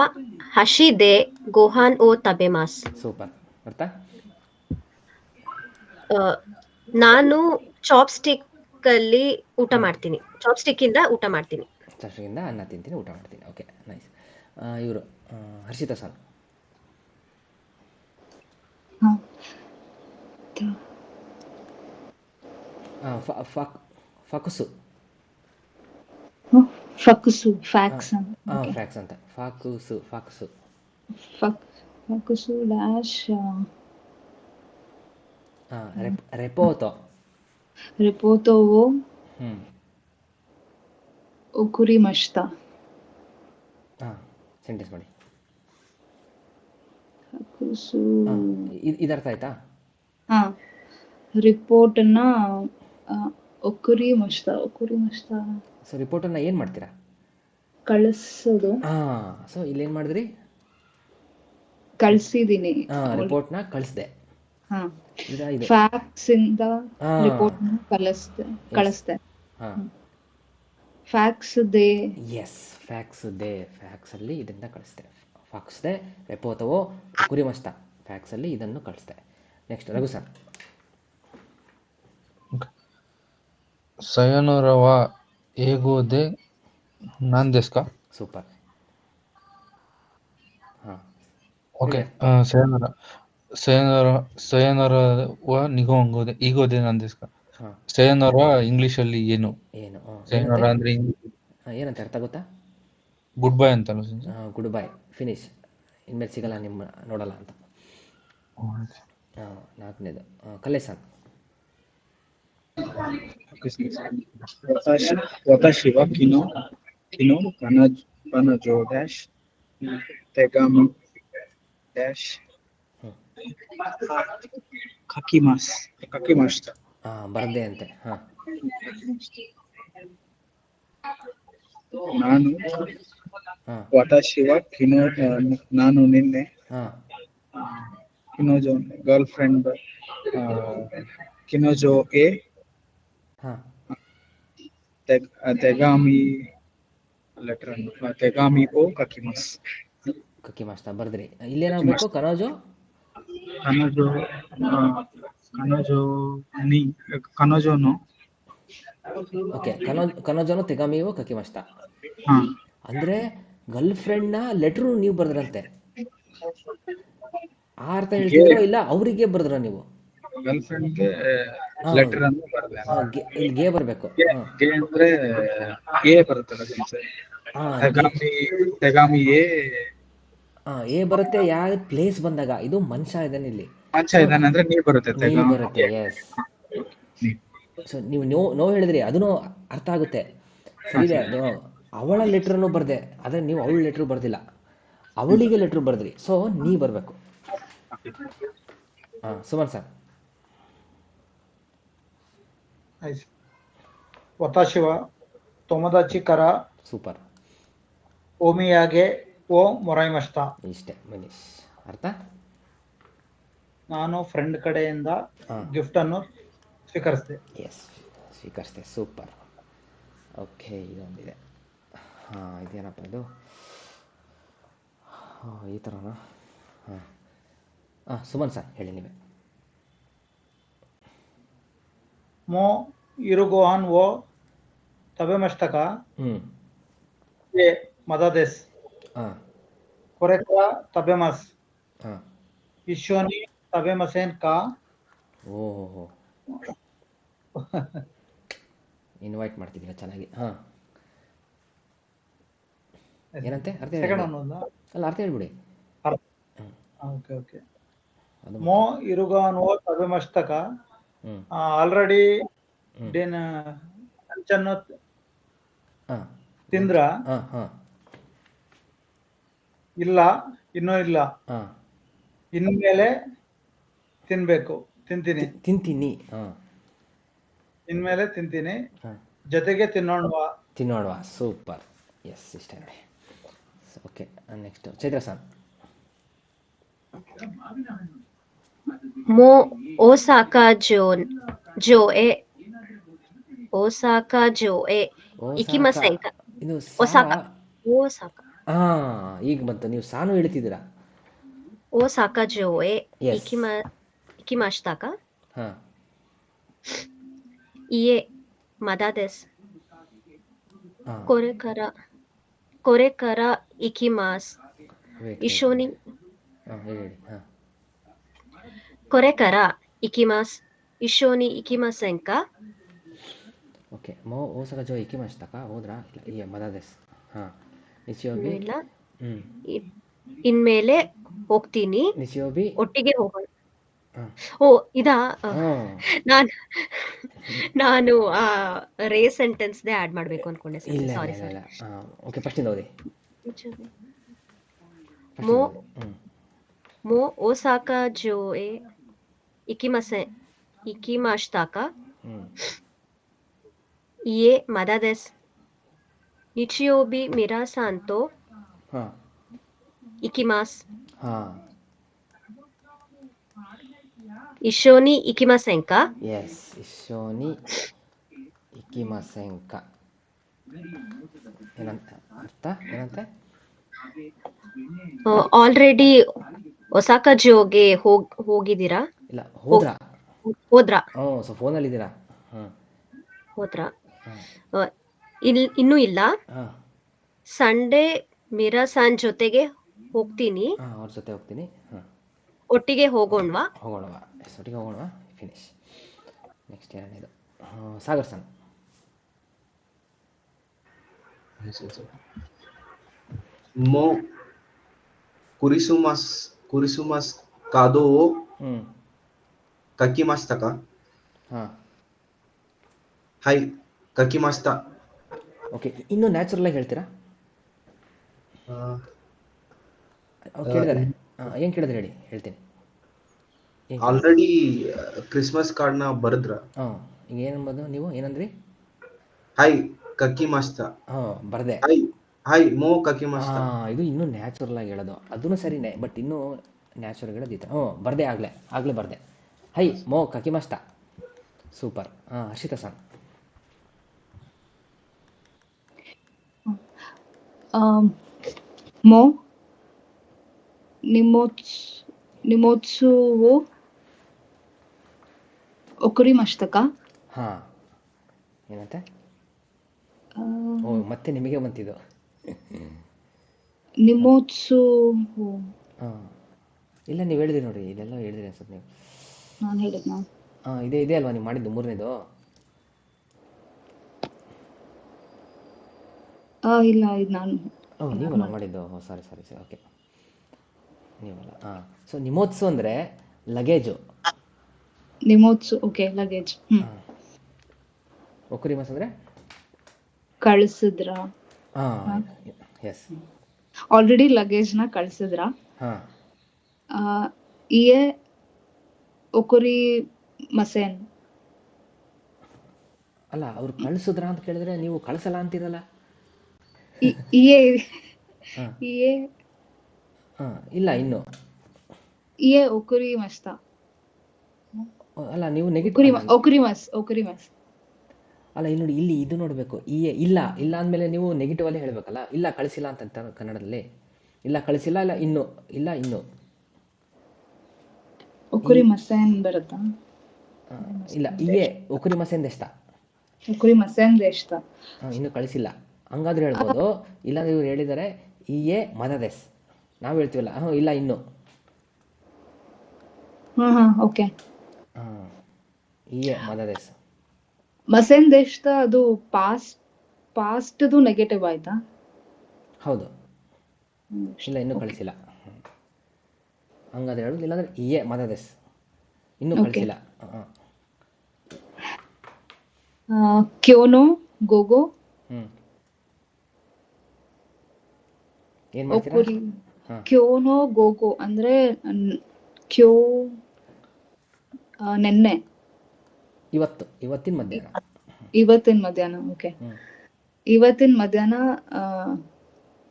ಹಶಿದೆ ಗೋಹಾನ್ ಓ ತಬೆಮಾಸ್. ಸೂಪರ್. ಅರ್ಥ ನಾನು ಚಾಪ್ಸ್ಟಿಕ್ ಅಲ್ಲಿ ಊಟ ಮಾಡ್ತೀನಿ. ಚಾಪ್ಸ್ಟಿಕ್ ಇಂದ ಊಟ ಮಾಡ್ತೀನಿ. ಚಷ್ಟದಿಂದ ಅನ್ನ ತಿಂತೀನಿ, ಊಟ ಮಾಡ್ತೀನಿ. Okay nice. ಇವರು ಹರ್ಷಿತಾ ಸರ್. ಫಕುಸು. ಫಕುಸು ಫ್ಯಾಕ್ಸ್ ಫ್ಯಾಕ್ಸ್ ಅಂತ. ಫಾಕುಸು ಫಾಕುಸು ಫಕುಸು ಡ್ಯಾಶ್ ರೆಪೋತೋ. ರಿಪೋತೋವೋ ಒಕುರಿ ಮಸ್ತ. ಸೆಂಟೆನ್ಸ್ ಮಾಡಿ. ಫಕುಸು ಇದರ್ಥ ಆಯ್ತಾ? ರಿಪೋರ್ಟನ್ನ ಒಕುರಿ ಮಸ್ತ. ಒಕುರಿ ಮಸ್ತ ಸೊ ರಿಪೋರ್ಟನ್ನು ಏನು ಮಾಡ್ತೀರಾ? ಕಳಿಸೋದು. ಸೊ ಇಲ್ಲೇನು ಮಾಡಿದ್ರಿ? ಕಳ್ಸಿದೀನಿ. ರಿಪೋರ್ಟ್ನ ಕಳಿಸ್ದೆ. ಫ್ಯಾಕ್ಸ್ ಇಂದ ರಿಪೋರ್ಟ್ ಕಳಿಸ್ದೆ. ಫ್ಯಾಕ್ಸ್ ದೇ. ಎಸ್, ಫ್ಯಾಕ್ಸ್ ದೇ. ಫ್ಯಾಕ್ಸ್ ಅಲ್ಲಿ ಇದನ್ನ ಕಳಿಸ್ದೆ. ಫ್ಯಾಕ್ಸ್ ದೇ ರೆಪೋತವೋ ಕುರಿ ಮಸ್ತ. ಫ್ಯಾಕ್ಸ್ ಅಲ್ಲಿ ಇದನ್ನು ಕಳಿಸ್ದೆ. Next Raghu sir. ಸಯನೋರವ ಏಗೋದೆ ನಾನ್ ದೇಸ್ಕ. ಸೂಪರ್. ಓಕೆ. ಸಯನರ ಸಯನರ ಸಯನರ ವ ನಿಗೋಂಗೋದೆ ಈಗೋದೆ ನಾನ್ ದೇಸ್ಕ. ಸಯನರ ಇಂಗ್ಲಿಷ್ ಅಲ್ಲಿ ಏನು? ಏನು ಸಯನರ ಅಂದ್ರೆ ಏನಂತ ಅರ್ಥ ಗೊತ್ತಾ? ಗುಡ್ ಬೈ ಅಂತ. ಗುಡ್ ಬೈ, ಫಿನಿಶ್, ಇನ್ಮೇಲೆ ಸಿಗಲ್ಲ, ನಿಮ್ಮ ನೋಡಲ್ಲ ಅಂತ. ನಾಲ್ಕನೇದು ಕಲ್ಲೇಶನ್. ವತಾಶಿ ವ ಕಿನೋ ಕನಜೋ ಡ್ಯಾಶ್ ತೆಗಾಮಿ ಡ್ಯಾಶ್ ಕಕಿಮಾಸ್. ಬರ್ದೆ ಅಂತೆ. ನಾನು ವತಾಶಿ ವ ಕಿನೋ ನಾನು ನಿನ್ನೆ ಕಿನೋಜೋ ಗರ್ಲ್ ಫ್ರೆಂಡ್ ಕಿನೋಜೋ ಎ ತೆಗಾಮಿ ಲೆಟರ್ ಅನ್ನು ತೆಗಾಮಿ ಓ ಕಕಿಮಾಸ್. ಕಕಿಮಾಸ್ ಬರ್ದ್ರಿ. ಇಲ್ಲೇನಾಗಬೇಕು? ಕನೋಜೋ ಕನೋಜೋನು. ಓಕೆ, ಕನೋಜೋನು ತೆಗಾಮಿಯೋ ಕಕಿಮಾಸ್ತ. ಅಂದ್ರೆ ಗರ್ಲ್ ಫ್ರೆಂಡ್ನ ಲೆಟ್ರು ನೀವು ಬರ್ದ್ರಂತೆ. ಆ ಅರ್ಥ ಹೇಳ್ತಿದ್ರೋ ಇಲ್ಲ ಅವರಿಗೆ ಬರ್ದ್ರ ನೀವು? ಗರ್ಲ್ ಫ್ರೆಂಡ್ಗೆ ಲೆಟರ್ ಅನ್ನು ಬರದೆ. ಇಲ್ಲಿ ಗೆ ಬರಬೇಕು. ಗೆ ಅಂದ್ರೆ ಎ ಬರುತ್ತಲ್ಲ. ತೆಗಾಮಿ ಎ ಬರುತ್ತೆ. ಯಾವ ಪ್ಲೇಸ್ ಬಂದಾಗ. ಇದು ಮನುಷ್ಯ ಇದ್ದಾನೆ ಇಲ್ಲಿ. ಮನುಷ್ಯ ಇದ್ದಾನೆ ಅಂದ್ರೆ ನೀ ಬರುತ್ತೆ. ಎಸ್. ಸೊ ನೀವು ನೋ ಹೇಳಿದ್ರಿ, ಅದನ್ನು ಅರ್ಥ ಆಗುತ್ತೆ. ಸರಿ, ಅವಳ ಲೆಟ್ರನ್ನು ಬರ್ದೆ, ಆದರೆ ನೀವು ಅವಳ ಲೆಟ್ರು ಬರ್ದಿಲ್ಲ, ಅವಳಿಗೆ ಲೆಟ್ರು ಬರ್ದ್ರಿ. ಸೊ ನೀ ಬರಬೇಕು. ಸುಮನ್ ಸರ್. ವತಾಶಿವ ತೊಮದಾಚಿ ಕರ. ಸೂಪರ್. ಓಮಿಯಾಗೆ ಓ ಮೊರೈಮಸ್ತ. ಇಷ್ಟೇ ಮನೀಶ್. ಅರ್ಥ? ನಾನು ಫ್ರೆಂಡ್ ಕಡೆಯಿಂದ ಗಿಫ್ಟ್ ಅನ್ನು ಸ್ವೀಕರಿಸಿದೆ. ಎಸ್, ಸ್ವೀಕರಿಸಿದೆ. ಸೂಪರ್. ಓಕೆ, ಇದೊಂದಿದೆ. ಇದೇನಪ್ಪ ಇದು? ಈ ಥರನಾ? ಸುಮನ್ ಸರ್ ಹೇಳಿ ನೀವೇ. ಮೋ ಇರುಗೋಹನ್ ಓ ತಬೆ ಮಸ್ತಕ ಎ ಮದದೇಸ್ ಕೊರೆಕ ತಬೆ ಮಸ್ ಇಶೋನಿ ತಬೆ ಮಸೇನ್ ಕಾ. ಓಹೋ, ಇನ್ವೈಟ್ ಮಾಡ್ತಿದ್ದೀರಾ, ಚೆನ್ನಾಗಿ. ಏನಂತೆ ಅರ್ಥ ಅಲ್ಲ, ಅರ್ಥ ಹೇಳ್ಬಿಡಿ. ಮೋ ಇರುಗಾನ್ ಓ ತಬೆ ಮಸ್ತಕ ಆಲ್ರೆಡಿ ಹಂಚನ್ನು ತಿಂದ್ರ? ಇಲ್ಲ, ಇನ್ನೂ ಇಲ್ಲ. ಇನ್ಮೇಲೆ ತಿನ್ಬೇಕು. ತಿಂತೀನಿ. ಇನ್ಮೇಲೆ ತಿಂತೀನಿ. ಜೊತೆಗೆ ತಿನ್ನೋಣವಾ? ತಿನ್ನೋಣವಾ, ಸೂಪರ್. ಎಸ್, ಇಷ್ಟೇ ನೋಡಿ. ಓಕೆ, ನೆಕ್ಸ್ಟ್ ಚೈತ್ರ ಸಾನ್. ಮೋ ಓಸಾಕಾ ಜೋಎ ಓಸಾಕಾ ಜೋಎ ಇಕಿಮಸೆನ್ ಕಾ. ಇದು ಒಸಾಕಾ ಓಸಾಕಾ ಈಗ ಬಂತು. ನೀವು ಸಾನು ಹೇಳ್ತಿದ್ದೀರಾ. Osaka ಜೋಎ Yes. ಇಕಿಮಾಶಿತಾ ಕಾ. ಹಾ, ಇಯೆ ಮದಾ ದೆಸ್. ಹಾ. ಕೊರೆ ಕರ ಇಕಿಮಾಸ್. Wait, ಇಶೋನಿ ಹೇಳಿ. ಹಾ, ಕೊರೆ ಕರ ಇಕಿಮಾಸ್. ಇಶೋನಿ ಇಕಿಮಸೆನ್ ಕಾ. ಓಕೆ. ಮೋ ಓಸಕ ಜೋ ಇಕಿಮಾಶಿತಾ ಕಾ. ಹೋದ್ರಾ? ಇಲ್ಲ, ಇಯೆ ಮದಾ ದೆಸ್. ಹಾ, ನಿಚಿಯೋಬಿ. ಇಲ್ಲ, ಹ್ಮ್, ಇನ್ಮೇಲೆ ಹೋಗ್ತೀನಿ, ನಿಚಿಯೋಬಿ. ಒಟ್ಟಿಗೆ ಹೋಗೋಣ. ಹಾ. ಓ ಇದಾ ಹ್ಮ್. ನಾನು ಆ ರೇ ಸೆಂಟೆನ್ಸ್ ದೇ ಆಡ್ ಮಾಡ್ಬೇಕು ಅನ್ಕೊಂಡೆ. ಇಲ್ಲ ಸಾರಿ ಇಲ್ಲ ಸಾರಿ. ಇಲ್ಲ. ಓಕೆ, ಫಸ್ಟಿಂದ ಓದಿ. ಮೋ ಹ್ಮ್. ಮೋ ಓಸಾಕಾ ಜೋಎ ಇಕಿಮಾಶಿತಾ ಕಾ. ಹ್ಮ್. ಇಯೆ ಮದಾ ದೆಸ್. ನಿಚಿಯೋಬಿ ಮಿರಾಸಾನ್ ತೋ ಹಾ, ಇಕಿಮಾಸ್. ಹಾ. ಇಶೋನಿ ಇಕಿಮಸೆನ್ ಕಾ. ಎಸ್, ಇಶೋನಿ ಇಕಿಮಸೆನ್ ಕಾ. ಏನಂತ ಅರ್ಥ? ಏನಂತೆ? ಆಲ್ರೆಡಿ ಒಸಾಕಾ ಜೋಗೆ ಹೋಗಿದ್ದೀರಾ? ಇಲ್ಲ, ಹೋದ್ರಾ? ಹೋದ್ರಾ? ಸೊ ಫೋನಲ್ಲಿ ಇದ್ದೀರಾ? ಹಾಂ, ಹೋದ್ರಾ? ಹಾಂ, ಇನ್ನೂ ಇಲ್ಲ. ಹಾಂ, ಸಂಡೇ ಮಿರಾಸಾನ್ ಜೊತೆಗೆ ಹೋಗ್ತೀನಿ, ಹಾಂ. ಅವ್ರ ಜೊತೆ ಹೋಗ್ತೀನಿ. ಹಾಂ, ಒಟ್ಟಿಗೆ ಹೋಗೋಣವಾ? ಹೋಗೋಣವಾ? ಎಸ್, ಒಟ್ಟಿಗೆ ಹೋಗೋಣವಾ? ಫಿನಿಶ್. ನೆಕ್ಸ್ಟ್ ಎರಡನೇದು ಸಾಗರ್ ಸನ್. ಮೋ ಕುರಿಸುಮಸ್ ಕಾದೋ ಹ್ಞೂ, ಕಕಿಮಾಸ್ತಾ ಕಾ. ಹಾಂ. ಹೈ ಕಕಿಮಾಸ್ತಾ. ಓಕೆ, ಇನ್ನೂ ನ್ಯಾಚುರಲ್ ಆಗಿ ಹೇಳ್ತೀರಾ? ಅವ್ರು ಕೇಳಿದ್ದಾರೆ. ಏನು ಕೇಳಿದ್ರೆ ಹೇಳಿ, ಹೇಳ್ತೀನಿ. ಆಲ್ರೆಡಿ ಕ್ರಿಸ್ಮಸ್ ಕಾರ್ಡ್ನ ಬರೆದ್ರ? ಹಾಂ, ಈಗ ಏನಂಬೋದು ನೀವು? ಏನಂದ್ರಿ? ಹೈ ಕಕಿಮಾಸ್ತಾ. ಹಾಂ, ಬರದೆ. ಹೈ ಮೋ ಕಕಿಮಾಸ್ತಾ. ಇದು ಇನ್ನೂ ನ್ಯಾಚುರಲ್ ಆಗಿ ಹೇಳೋದು. ಅದೂ ಸರಿನೇ, ಬಟ್ ಇನ್ನೂ ನ್ಯಾಚುರಲ್ ಹೇಳೋದು ಇತ್ತು. ಬರದೆ. ಆಗಲೇ ಬರದೆ. ಹೈ ಮೋ ಕಕಿಮಾಸ್ತಾ. ಸೂಪರ್. ಹರ್ಷಿತಾ ಸನ್. ಮೋ ನಿಮೋತ್ಸುವೋ ಒಕುರಿಮಾಶಿತಾ ಕಾ. ಹಾಂ, ಏನಂತೆ? ಮತ್ತೆ ನಿಮಗೆ ಬಂತಿದ್ದು. ನಿಮೋತ್ಸುವೋ. ಹಾಂ, ಇಲ್ಲ, ನೀವು ಹೇಳಿದ್ರಿ ನೋಡಿ. ಇದೆಲ್ಲ ಹೇಳಿದ್ರಿ ಅನ್ಸುತ್ತೆ ನೀವು. ನಾನು ಹೇಳಿದ್ನಾ? ಹಾಂ, ಇದೆ ಅಲ್ವಾ ನೀವು ಮಾಡಿದ್ದು ಮೂರನೇದು? ಇಲ್ಲ, ಇದು ನಾನು. ನೀವಲ್ಲ ಮಾಡಿದ್ದು? ಸಾರಿ. ಓಕೆ, ನೀವಲ್ಲ. ಹಾಂ, ಸೊ ನಿಮೋತ್ಸವ ಅಂದರೆ ಲಗೇಜು. ನಿಮೋತ್ಸು, okay, luggage. ಹಾಂ. ಒಕುರಿಮಸ್ ಅಂದರೆ ಕಳಿಸಿದ್ರ? ಹಾಂ, ಎಸ್. ಆಲ್ರೆಡಿ ಲಗೇಜ್ನ ಕಳಿಸಿದ್ರ? ಹಾಂ. ಇಯೆ ಒಕುರಿ ಮಸೆನ್. ಅಲ್ಲ, ಅವ್ರು ಕಳಿಸಿದ್ರಾ ಅಂತ ಕೇಳಿದ್ರೆ ನೀವು ಕಳಿಸಲ್ಲ ಅಂತೀರಲ್ಲ. ಇಯೆ ಹಾಂ, ಇಯೆ ಹಾಂ. ಇಲ್ಲ, ಇನ್ನು ಇಯೆ ಒಕುರಿ ಮಸ್ತಾ. ಅಲ್ಲ, ನೀವು ನೆಗೆಟಿವ್. ಒಕುರಿಮಸ್. ಅಲ್ಲ, ಇಲ್ಲಿ ನೋಡಿ, ಇಲ್ಲಿ ಇದು ನೋಡಬೇಕು. ಇಲ್ಲ ಅಂದಮೇಲೆ ನೀವು ನೆಗೆಟಿವ್ ಅಲ್ಲೇ ಹೇಳಬೇಕಲ್ಲ. ಇಲ್ಲ, ಕಳಿಸಿಲ್ಲ ಅಂತ ಕನ್ನಡದಲ್ಲಿ. ಇಲ್ಲ, ಕಳಿಸಿಲ್ಲ. ಇಲ್ಲ ಇನ್ನು ಒಕುರಿ ಮಸೆನ್ ಬರುತ್ತಾ? ಇಲ್ಲ, ಒಕುರಿ ಮಸೆನ್ ದೆಸ್ತಾ. ಒಕುರಿ ಮಸೆನ್ ದೆಸ್ತಾ. ಇನ್ನು ಕಳಿಸಿಲ್ಲ ಹಂಗಾದ್ರೆ ಹೇಳ್ಬೋದು. ಇಲ್ಲ, ಇವ್ರು ಹೇಳಿದ್ದಾರೆ ಇಯೆ ಮದದೆಸ್. ನಾವು ಹೇಳ್ತೀವಲ್ಲ, ಇಲ್ಲ ಇನ್ನು. ಓಕೆ. ಇಯೆ ಮದದೆಸ್. ಮಸೆನ್ ದೆಸ್ತಾ ಅದು ಪಾಸ್ಟ್ದು ನೆಗೆಟಿವ್ ಆಯ್ತಾ? ಹೌದು. ಇಲ್ಲ, ಇನ್ನೂ ಕಳಿಸಿಲ್ಲ. ಹಂಗಾದ್ರೆ ಹೇಳೋದು. ಇಲ್ಲಾಂದ್ರೆ ಇಯೆ ಮದದೆಸ್, ಇನ್ನೂ ಕಳಿಸಿಲ್ಲ. ಕ್ಯೋನೋ ಗೋಗೋ. ಏನ್ ಮಾಡ್ತೀರಾ? ಕ್ಯೋನೋ ಗೋಗೋ ಅಂದ್ರೆ ನೆನ್ನೆ. ಇವತ್ತಿನ ಮಧ್ಯಾಹ್ನ. ಇವತ್ತಿನ ಮಧ್ಯಾಹ್ನ. ಓಕೆ. ಇವತ್ತಿನ ಮಧ್ಯಾಹ್ನ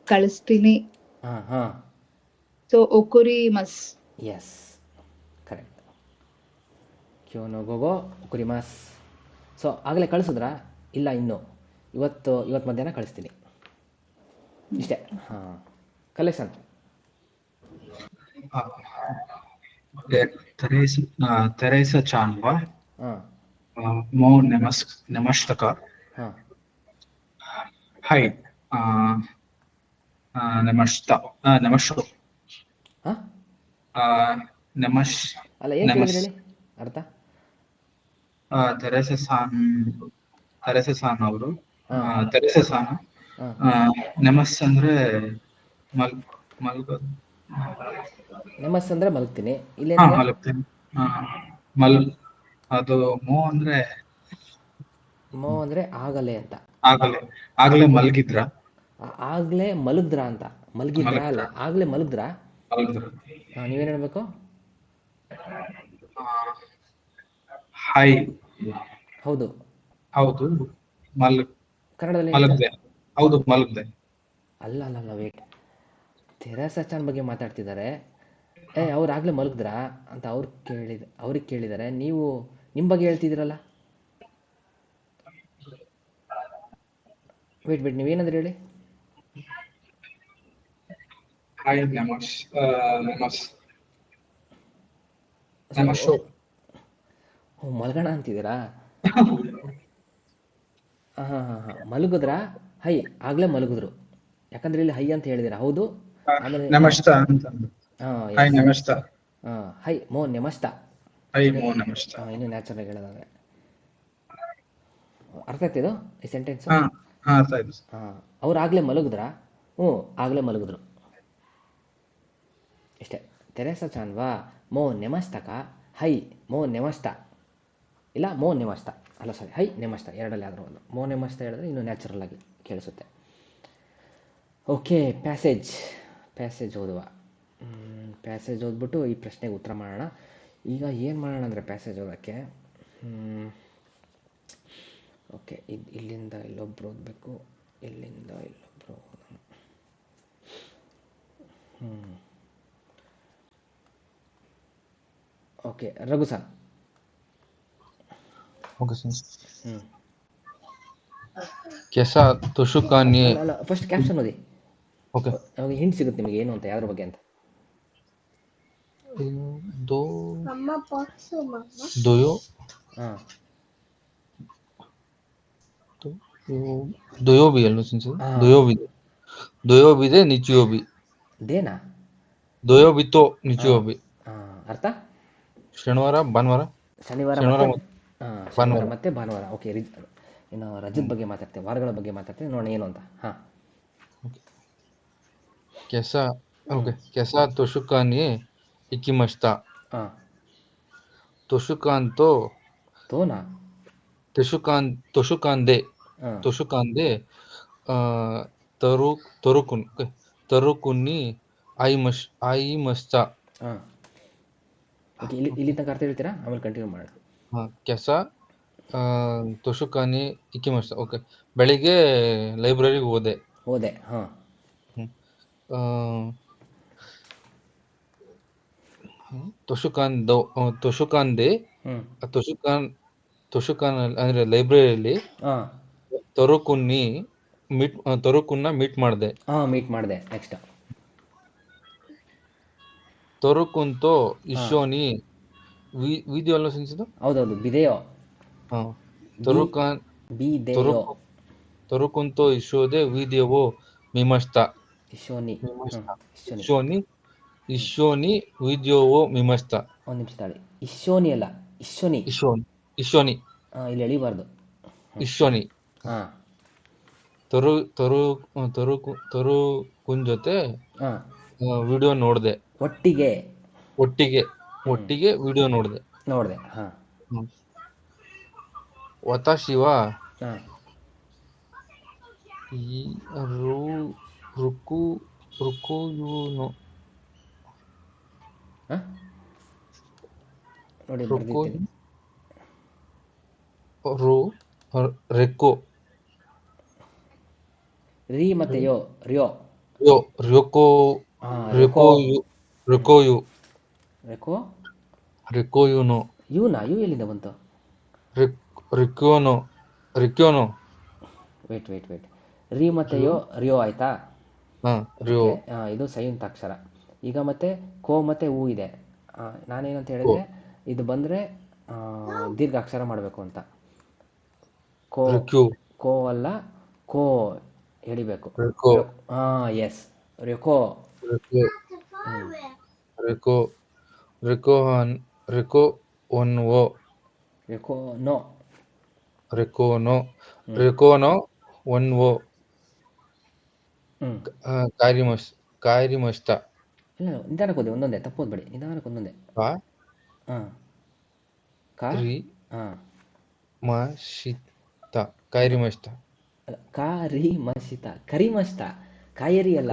ಕಳಿಸ್ತೀನಿ. ಹಾಂ ಹಾಂ ಸೊ ಒಕುರಿ ಮಸ್. Yes correct. ಕ್ಯೋನೋ ಗೋಗೋ ಕುರಿಮಾಸ್. ಸೊ ಆಗಲೇ ಕಳಿಸಿದ್ರಾ? ಇಲ್ಲ ಇನ್ನು ಇವತ್ತು ಮಧ್ಯಾಹ್ನ ಕಳಿಸ್ತೀನಿ ಇಷ್ಟೇ. ಹಾಂ ಕಲೆಕ್ಷನ್ Teresa Chanwa, ಹಾಂ Mo Nemastaka. ಹಾಂ Hi, Nemashta. Nemashu. ಹಾಂ Nemash. ಅಲ್ಲ ಏನು ಕೇಳಿದ್ರಿ ಹೇಳಿ ಅರ್ಥ. Teresa San ಅವರು. ಹಾಂ Teresa San. ಹಾಂ ನೆಮಸ್ ಅಂದ್ರೆ ಮಲ್ಗೋದು. ನೆಮಸ್ ಅಂದರೆ ಮಲಗ್ತೀನಿ. ಹಾ ಇಲ್ಲೇನಿದೆ? ಮಲಗ್ತೀನಿ. ಮಲ್ ಅದು ಮೋ ಅಂದ್ರೆ ಮೋ ಅಂದರೆ ಆಗಲೇ ಅಂತ. ಆಗಲೇ ಮಲಗಿದ್ರ. ಆಗಲೇ ಮಲಗಿದ್ರಾ ಅಂತ. ಮಲಗಿದ್ರಾ ಅಲ್ಲ, ಆಗಲೇ ಮಲಗಿದ್ರಾ. ಮಲಗಿದ್ರ. ನೀವೇನು ಹೇಳಬೇಕು? ಹೈ ಹೌದು ಹೌದು ಕನ್ನಡದಲ್ಲಿ ಮಲಗ್ದೆ. ಹೌದು ಮಲಗ್ದೆ. ಅಲ್ಲ ಅಲ್ಲ ಅಲ್ಲ ವೇಟ್. ತೆರೇಸಾ ಚಾನ್ ಬಗ್ಗೆ ಮಾತಾಡ್ತಿದ್ದಾರೆ. ಅವ್ರು ಆಗಲೇ ಮಲಗಿದ್ರಾ ಅಂತ ಅವ್ರಿಗೆ ಕೇಳಿದ್ದಾರೆ. ನೀವು ನಿಮ್ಮ ಬಗ್ಗೆ ಹೇಳ್ತಿದ್ದೀರಲ್ಲ. ವೇಟ್ ನೀವೇನಂದ್ರೆ ಹೇಳಿ. ಹೈ ನೆಮಸ್ ನೆಮಶೋ. ಮಲಗೋಣ ಅಂತಿದ್ದೀರಾ? ಹಾಂ ಹಾಂ ಹಾಂ ಹಾಂ ಮಲಗಿದ್ರಾ? ಹೈ ಆಗಲೇ ಮಲಗಿದ್ರು. ಯಾಕಂದ್ರೆ ಇಲ್ಲಿ ಹೈ ಅಂತ ಹೇಳಿದಿರ. ಹೌದು. ಆಮೇಲೆ ನಮಸ್ತ ಅಂತ. ಹಾಂ ಹೈ ನಮಸ್ತ. ಹಾಂ ಹೈ ಮೋ ನಮಸ್ತ. ಹೈ ಮೋ ನಮಸ್ತ. ಇನ್ನೂ ನ್ಯಾಚುರಲ್ ಹೇಳೋದಾದ್ರೆ ಅರ್ಥ ಆಯ್ತಿದು ಈ ಸೆಂಟೆನ್ಸು? ಹಾ ಅರ್ಥ ಆಯ್ತು. ಹಾಂ ಅವ್ರು ಆಗಲೇ ಮಲಗಿದ್ರಾ? ಹ್ಞೂ ಆಗಲೇ ಮಲಗಿದ್ರು ಇಷ್ಟೇ. ತೆರೇಸಾ ಚಾನ್ವಾ ಮೋ ನೆಮಸ್ತಕ. ಹೈ ಮೋ ನೆಮಸ್ತ. ಇಲ್ಲ ಮೋ ನೆಮಸ್ತ ಅಲ್ಲ ಸಾರಿ ಹೈ ನೆಮಸ್ತ ಎರಡಲ್ಲಿ ಆದರೂ ಒಂದು. ಮೋ ನೆಮಸ್ತ ಹೇಳಿದ್ರೆ ಇನ್ನೂ ನ್ಯಾಚುರಲ್ ಆಗಿ ಕೇಳಿಸುತ್ತೆ. ಓಕೆ ಪ್ಯಾಸೇಜ್ ಓದುವ. ಪ್ಯಾಸೇಜ್ ಓದ್ಬಿಟ್ಟು ಈ ಪ್ರಶ್ನೆಗೆ ಉತ್ತರ ಮಾಡೋಣ. ಈಗ ಏನು ಮಾಡೋಣ ಅಂದರೆ ಪ್ಯಾಸೇಜ್ ಓದೋಕ್ಕೆ ಓಕೆ ಇಲ್ಲಿಂದ ಇಲ್ಲೊಬ್ಬರು ಓದಬೇಕು, ಇಲ್ಲಿಂದ ಇಲ್ಲೊಬ್ಬರು ಓದೋಣ. Okay Raghu sir. Okay sir. कैसा तुषुकानी. ಅಲ್ಲ ಫಸ್ಟ್ ಕ್ಯಾಪ್ಷನ್ ಓದಿ. ओके. ಅವಾಗ ಹಿಂಟ್ ಸಿಗುತ್ತೆ ನಿಮಗೆ ಏನು ಅಂತ, ಯಾವ್ದ್ರ ಬಗ್ಗೆ ಅಂತ. दोयो ಹಾಂ दोयोबी ಅಲ್ವಾ ಸರ್? ಹಾ. दोयोबिದೆ ನಿಚಿಯೋಬಿ. ದೇನಾ दोयोबितो ನಿಚಿಯೋಬಿ. ಅರ್ಥ ಶನಿವಾರ ಭಾನುವಾರ. ಶನಿವಾರ ಮತ್ತೆ ಭಾನುವಾರ. ಓಕೆ ಇನ್ನು ರಜದ ಬಗ್ಗೆ ಮಾತಾಡ್ತೇವೆ, ವಾರಗಳ ಬಗ್ಗೆ ಮಾತಾಡ್ತೇವೆ, ನೋಡೋಣ ಏನು ಅಂತ. ಹಾಂ ಕೆಸ ತುಷುಕಾನಿ ಇಕಿಮಸ್ತಾ. ಹಾಂ ತುಷುಕಾಂತೋ ತೋನಾ ತುಷುಕಾಂದೆ ತರುಕುನ್ನಿ ಐಮಸ್ತಾ. ಹಾಂ ಓಕೆ ಇಲ್ಲಿ ತನಕ ಅರ್ಥ ಹೇಳ್ತೀರಾ, ಆಮೇಲೆ ಕಂಟಿನ್ಯೂ ಮಾಡೋಣ. ಕೆಸ ತುಷುಕಾನಿ ಇಕಿಮಸ್ತಾ. ಓಕೆ. ಬೆಳಿಗ್ಗೆ ಲೈಬ್ರರಿಗೆ ಹೋದೆ. ಹಾಂ ತುಷುಕಾಂದೆ ತುಷುಕಾನ್ ಅಂದ್ರೆ ಲೈಬ್ರರಿಯಲ್ಲಿ ಹಾಂ ತರುಕುನ್ನ ಮೀಟ್ ಮಾಡಿದೆ. ಮೀಟ್ ಮಾಡಿದೆ. ನೆಕ್ಸ್ಟ್ ತರುಕುಂತೋ ಇಶೋನಿ ವಿಡಿಯೋ ಅಲ್ಲ ಸಿನ್ಸಿದು. ಹೌದೌದು ಬಿದೆಯೋ. ಹಾಂ ತರುಕುಂತೋ ಇಶೋದೆ ವಿಡಿಯೋವೋ ಮಿಮಸ್ತಾ. ಇಶೋನಿ ವಿಡಿಯೋವೋ ಮಿಮಸ್ತಾ. ಒಂದು ನಿಮಿಷ ತಾಳಿ. ಇಶೋನಿ ಅಲ್ಲ ಇಶೋನಿ. ಇಲ್ಲಿ ಎಳಿಬಾರ್ದು. ಇಶೋನಿ. ಹಾಂ ತರುಕುನ್ ಜೊತೆ ವಿಡಿಯೋ ನೋಡಿದೆ. ಒಟ್ಟಿಗೆ ವಿಡಿಯೋ ನೋಡಿದೆ. ಹಾಂ ವತಾಶಿವ ಹಾಂ ರುಕುಯುನೋ ನೋಡಿ ಬರ್ದಿರ್ತೀನಿ. ರೀ ಮತ್ತೆ ಯೋ, ರ್ಯೋ. Ryo, Ryoko, ರೆಕೋ. Ryokoyu, Ryokoyu, ರೆಕೋ. Ryokoyu no, ಯುನಾ, ಯು ಎಲ್ಲಿಂದ ಬಂತು? Rykyono, Rykyono, wait. ರೀ ಮತ್ತೆ Ryo, ಯೋ, ರ್ಯೋ ಆಯ್ತಾ? Ryo, ಓಕೆ, ಇದು ಸಂಯುಕ್ತ ಅಕ್ಷರ. ಈಗ ಮತ್ತೆ ಕೋ ಮತ್ತೆ ಹೂ ಇದೆ. ನಾನೇನಂತ ಹೇಳಿದ್ರೆ ಇದು ಬಂದರೆ ದೀರ್ಘ ಅಕ್ಷರ ಮಾಡಬೇಕು ಅಂತ. ಕೋ, Rykyo, ಕೋ ಅಲ್ಲ, ಕೋ ಎಳಿಬೇಕು. Ryoko, ಎಸ್, ರ್ಯೊಕೋ. Ryoko, Ryoko, Ryoko onwo, ರ್ಯೊಕೋ ನೋ. Ryoko no, ಹ್ಞೂ Ryoko no onwo, ಹ್ಞೂ Kairimashita, ಇಲ್ಲ, ನಿಧಾನಕ್ಕೆ ಓದಿ, ಒಂದೊಂದೇ ತಪ್ಪೋದ್ಬೇಡಿ, ನಿಧಾನಕ್ಕೆ ಒಂದೊಂದೇ. ಹಾಂ, ಕಾ. ಹಾಂ, Karimashita, Kairimashita, ಅಲ್ಲ, ಕಾ ರಿ ಮಶಿತ, ಕರಿಮಷ್ಟ, ಕಾಯರಿ ಅಲ್ಲ.